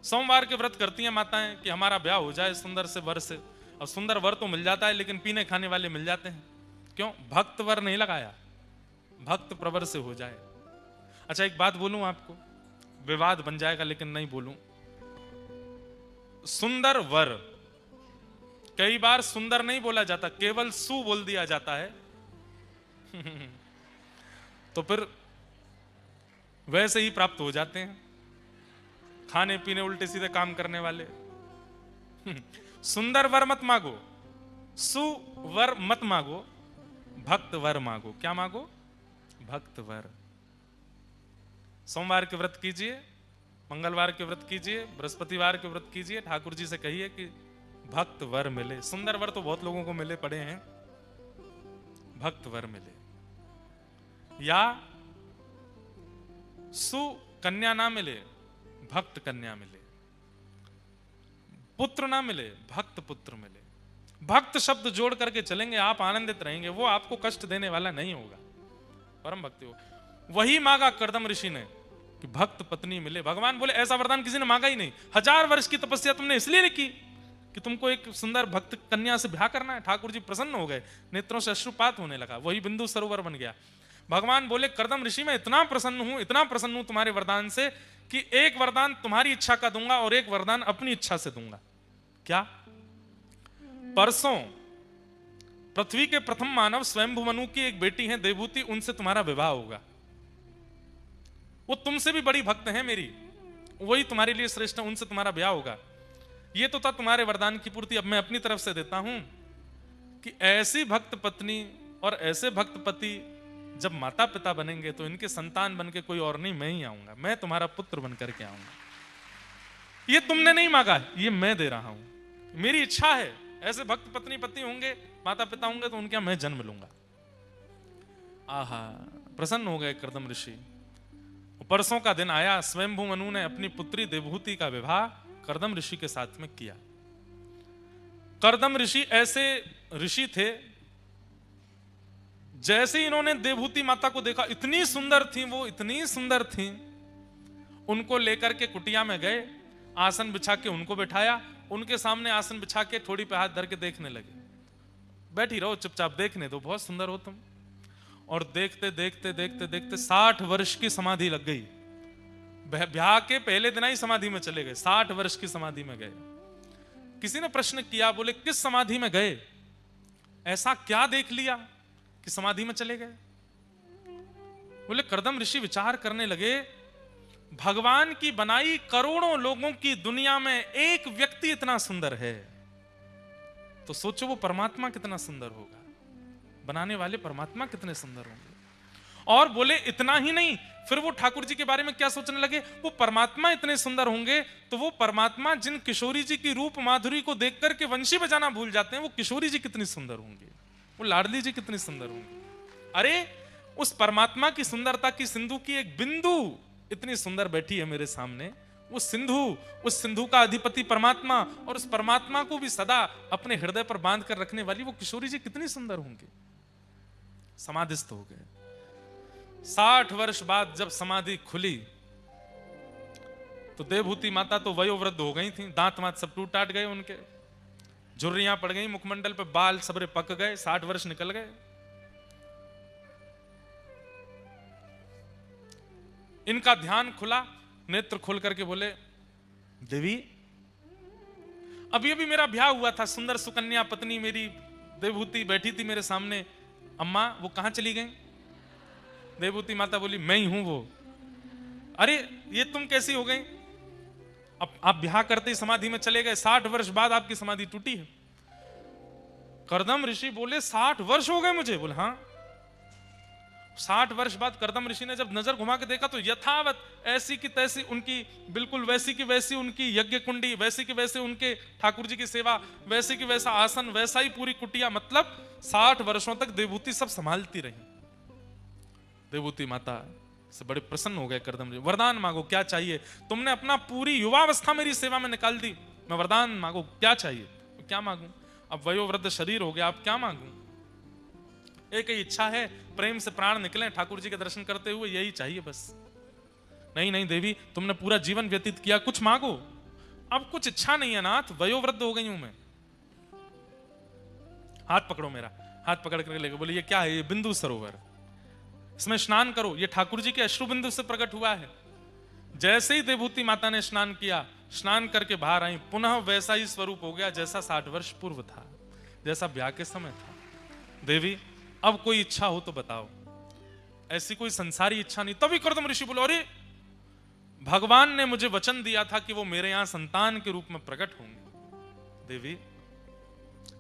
सोमवार के व्रत करती हैं माताएं कि हमारा ब्याह हो जाए सुंदर से वर से। और सुंदर वर तो मिल जाता है, लेकिन पीने खाने वाले मिल जाते हैं। क्यों? भक्त वर नहीं लगाया, भक्त प्रवर से हो जाए। अच्छा एक बात बोलूं आपको, विवाद बन जाएगा लेकिन नहीं बोलूं। सुंदर वर, कई बार सुंदर नहीं बोला जाता, केवल सु बोल दिया जाता है। तो फिर वैसे ही प्राप्त हो जाते हैं, खाने पीने उल्टे सीधे काम करने वाले। सुंदर वर मत मांगो, सुवर मत मांगो, भक्त वर मांगो। क्या मांगो? भक्त वर। सोमवार के व्रत कीजिए, मंगलवार के व्रत कीजिए, बृहस्पतिवार के व्रत कीजिए। ठाकुर जी से कहिए कि भक्त वर मिले। सुंदर वर तो बहुत लोगों को मिले पड़े हैं, भक्त वर मिले। या सुकन्या ना मिले, भक्त कन्या मिले। पुत्र ना मिले, भक्त पुत्र मिले। भक्त शब्द जोड़ करके चलेंगे, आप आनंदित रहेंगे, वो आपको कष्ट देने वाला नहीं होगा। परम भक्ति हो। वही मांगा कर्दम ऋषि ने कि भक्त पत्नी मिले। भगवान बोले ऐसा वरदान किसी ने मांगा ही नहीं। 1000 वर्ष की तपस्या तुमने इसलिए की कि तुमको एक सुंदर भक्त कन्या से ब्याह करना है। ठाकुर जी प्रसन्न हो गए, नेत्रों से अश्रुपात होने लगा, वही बिंदु सरोवर बन गया। भगवान बोले कर्दम ऋषि मैं इतना प्रसन्न हूं, इतना प्रसन्न हूं तुम्हारे वरदान से कि एक वरदान तुम्हारी इच्छा का दूंगा और एक वरदान अपनी इच्छा से दूंगा। क्या? परसों पृथ्वी के प्रथम मानव स्वयंभू मनु की एक बेटी है देवहूति, उनसे तुम्हारा विवाह होगा। वो तुमसे भी बड़ी भक्त है मेरी, वही तुम्हारे लिए श्रेष्ठ है, उनसे तुम्हारा ब्याह होगा। ये तो था तुम्हारे वरदान की पूर्ति। अब मैं अपनी तरफ से देता हूं कि ऐसी भक्त पत्नी और ऐसे भक्त पति जब माता पिता बनेंगे तो इनके संतान बन के कोई और नहीं, मैं ही आऊंगा, मैं तुम्हारा पुत्र बन करके आऊंगा। ये तुमने नहीं मांगा, ये मैं दे रहा हूं, मेरी इच्छा है। ऐसे भक्त पत्नी पति होंगे, माता पिता होंगे तो उनके मैं जन्म लूंगा। आहा, प्रसन्न हो गए कर्दम ऋषि। परसों का दिन आया, स्वयंभू मनु ने अपनी पुत्री देवहूति का विवाह कर्दम ऋषि के साथ में किया। कर्दम ऋषि ऐसे ऋषि थे, जैसे ही इन्होंने देवहूति माता को देखा, इतनी सुंदर थी वो, इतनी सुंदर थी, उनको लेकर के कुटिया में गए, आसन बिछा के उनको बिठाया, उनके सामने आसन बिछा के थोड़ी पे हाथ धर के देखने लगे। बैठी रहो चुपचाप, देखने दो, बहुत सुंदर हो तुम। और देखते देखते देखते देखते 60 वर्ष की समाधि लग गई। ब्याह के पहले दिन ही समाधि में चले गए, 60 वर्ष की समाधि में गए। किसी ने प्रश्न किया, बोले किस समाधि में गए, ऐसा क्या देख लिया कि समाधि में चले गए? बोले कर्दम ऋषि विचार करने लगे, भगवान की बनाई करोड़ों लोगों की दुनिया में एक व्यक्ति इतना सुंदर है, तो सोचो वो परमात्मा कितना सुंदर होगा, बनाने वाले परमात्मा कितने सुंदर होंगे। और बोले इतना ही नहीं, फिर वो ठाकुर जी के बारे में क्या सोचने लगे, वो परमात्मा इतने सुंदर होंगे तो वो परमात्मा जिन किशोरी जी की रूप माधुरी को देख करके वंशी बजाना भूल जाते हैं, वो किशोरी जी कितनी सुंदर होंगी, वो लाडली जी कितनी सुंदर होंगी। अरे उस परमात्मा की सुंदरता की सिंधु की एक बिंदु इतनी सुंदर बैठी है मेरे सामने, वो सिंधु, उस सिंधु का अधिपति परमात्मा, और उस परमात्मा को भी सदा अपने हृदय पर बांध कर रखने वाली वो किशोरी जी कितनी सुंदर होंगी। समाधिस्थ हो गए। 60 वर्ष बाद जब समाधि खुली तो देवहूति माता तो वयोवृद्ध हो गई थी, दांत मात सब टूट टाट गए उनके, झुर्रियां पड़ गई मुखमंडल पे, बाल सबरे पक गए, 60 वर्ष निकल गए। इनका ध्यान खुला, नेत्र खोल करके बोले, देवी अभी अभी मेरा ब्याह हुआ था, सुंदर सुकन्या पत्नी मेरी देवहूति बैठी थी मेरे सामने, अम्मा वो कहां चली गई? देवहूति माता बोली, मैं ही हूं वो। अरे ये तुम कैसी हो गई? अब आप ब्याह करते ही समाधि में चले गए, 60 वर्ष बाद आपकी समाधि टूटी है। कर्दम ऋषि बोले 60 वर्ष हो गए मुझे? बोले हाँ। 60 वर्ष बाद कर्दम ऋषि ने जब नजर घुमा के देखा तो यथावत ऐसी की तैसी उनकी, बिल्कुल वैसी की वैसी उनकी यज्ञ कुंडी, वैसी की वैसे उनके ठाकुर जी की सेवा, वैसी की वैसा आसन, वैसा ही पूरी कुटिया। मतलब 60 वर्षों तक देवभूति सब संभालती रही। देवभूति माता से बड़े प्रसन्न हो गए कर्दम ऋषि। वरदान मांगो, क्या चाहिए? तुमने अपना पूरी युवावस्था मेरी सेवा में निकाल दी, मैं वरदान मांगो, क्या चाहिए? तो क्या मांगू? अब वयोवृद्ध शरीर हो गया, अब क्या मांगू? एक ही इच्छा है, प्रेम से प्राण निकले ठाकुर जी के दर्शन करते हुए, यही चाहिए बस। नहीं नहीं देवी, तुमने पूरा जीवन व्यतीत किया, कुछ मांगो। अब कुछ इच्छा नहीं है नाथ, वयोवृद्ध हो गई हूं मैं। हाथ पकड़ो मेरा। हाथ पकड़ कर लेकर बोले ये क्या है? ये बिंदु सरोवर, इसमें स्नान करो, ये ठाकुर जी के अश्रु बिंदु से प्रकट हुआ है। जैसे ही देवभूति माता ने स्नान किया, स्नान करके बाहर आई, पुनः वैसा ही स्वरूप हो गया जैसा 60 वर्ष पूर्व था, जैसा ब्याह के समय था। देवी अब कोई इच्छा हो तो बताओ। ऐसी कोई संसारी इच्छा नहीं। तभी कर्दम ऋषि बोले अरे भगवान ने मुझे वचन दिया था कि वो मेरे यहां संतान के रूप में प्रकट होंगे। देवी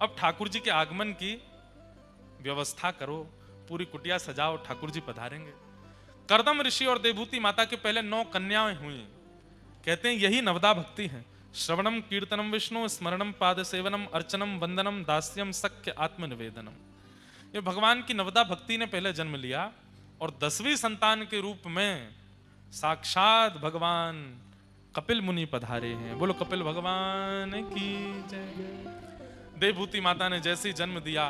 अब ठाकुर जी के आगमन की व्यवस्था करो, पूरी कुटिया सजाओ, ठाकुर जी पधारेंगे। कर्दम ऋषि और देवभूति माता के पहले 9 कन्याएं हुई। कहते हैं यही नवदा भक्ति है। श्रवणम कीर्तनम विष्णु, स्मरणम पाद सेवनम, अर्चनम वंदनम, दास्यम सख्य आत्मनिवेदनम। ये भगवान की नवदा भक्ति ने पहले जन्म लिया और 10वीं संतान के रूप में साक्षात भगवान कपिल मुनि पधारे हैं। बोलो कपिल भगवान की जय। देवभूति माता ने जैसे ही जन्म दिया,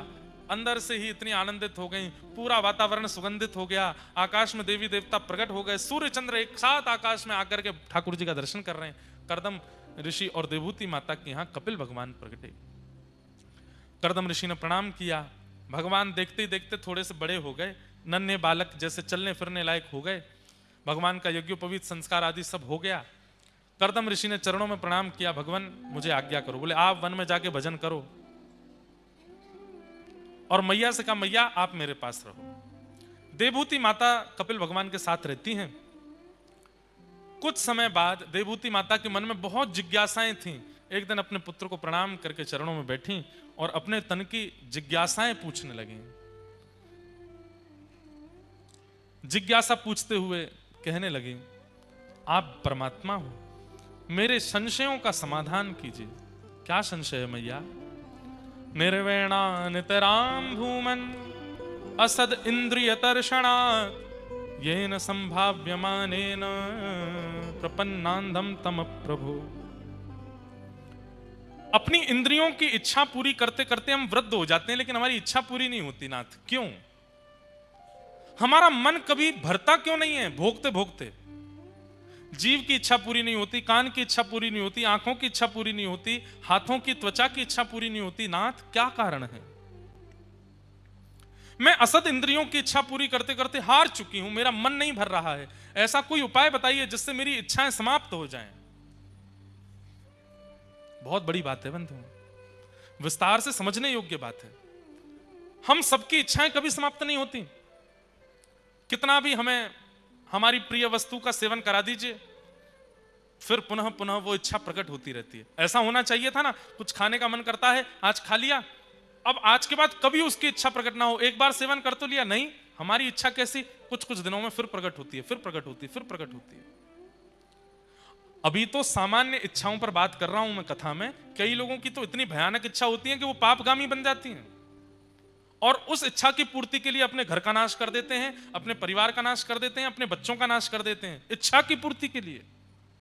अंदर से ही इतनी आनंदित हो गई, पूरा वातावरण सुगंधित हो गया, आकाश में देवी देवता प्रकट हो गए, सूर्य चंद्र एक साथ आकाश में आकर के ठाकुर जी का दर्शन कर रहे हैं। कर्दम ऋषि और देवभूति माता के यहाँ कपिल भगवान प्रकटे। कर्दम ऋषि ने प्रणाम किया। भगवान देखते ही देखते थोड़े से बड़े हो गए, नन्हे बालक जैसे चलने फिरने लायक हो गए। भगवान का यज्ञोपवीत संस्कार आदि सब हो गया। कर्दम ऋषि ने चरणों में प्रणाम किया, भगवान मुझे आज्ञा करो। बोले आप वन में जाके भजन करो। और मैया से कहा मैया आप मेरे पास रहो। देवभूति माता कपिल भगवान के साथ रहती हैं। कुछ समय बाद देवभूति माता के मन में बहुत जिज्ञासाएं थीं। एक दिन अपने पुत्र को प्रणाम करके चरणों में बैठी और अपने तन की जिज्ञासाएं पूछने लगी। जिज्ञासा पूछते हुए कहने लगी आप परमात्मा हो, मेरे संशयों का समाधान कीजिए। क्या संशय है मैया? निर्वेणा नितराम भूमन असद इंद्रिय तर्षणात् येन संभाव्यमानेन प्रपन्नांधम तम प्रभु। अपनी इंद्रियों की इच्छा पूरी करते करते हम वृद्ध हो जाते हैं, लेकिन हमारी इच्छा पूरी नहीं होती नाथ। क्यों? हमारा मन कभी भरता क्यों नहीं है? भोगते भोगते जीव की इच्छा पूरी नहीं होती, कान की इच्छा पूरी नहीं होती, आंखों की इच्छा पूरी नहीं होती, हाथों की त्वचा की इच्छा पूरी नहीं होती। नाथ क्या कारण है? मैं असद इंद्रियों की इच्छा पूरी करते करते हार चुकी हूं, मेरा मन नहीं भर रहा है। ऐसा कोई उपाय बताइए जिससे मेरी इच्छाएं समाप्त हो जाएं। बहुत बड़ी बात है बंधु, विस्तार से समझने योग्य बात है। हम सबकी इच्छाएं कभी समाप्त नहीं होती। कितना भी हमें हमारी प्रिय वस्तु का सेवन करा दीजिए, फिर पुनः पुनः वो इच्छा प्रकट होती रहती है। ऐसा होना चाहिए था ना, कुछ खाने का मन करता है, आज खा लिया, अब आज के बाद कभी उसकी इच्छा प्रकट ना हो। एक बार सेवन कर तो लिया, नहीं, हमारी इच्छा कैसी कुछ कुछ दिनों में फिर प्रकट होती है, फिर प्रकट होती है, फिर प्रकट होती है। अभी तो सामान्य इच्छाओं पर बात कर रहा हूं मैं कथा में। कई लोगों की तो इतनी भयानक इच्छा होती है कि वो पापगामी बन जाती हैं और उस इच्छा की पूर्ति के लिए अपने घर का नाश कर देते हैं, अपने परिवार का नाश कर देते हैं, अपने बच्चों का नाश कर देते हैं, इच्छा की पूर्ति के लिए।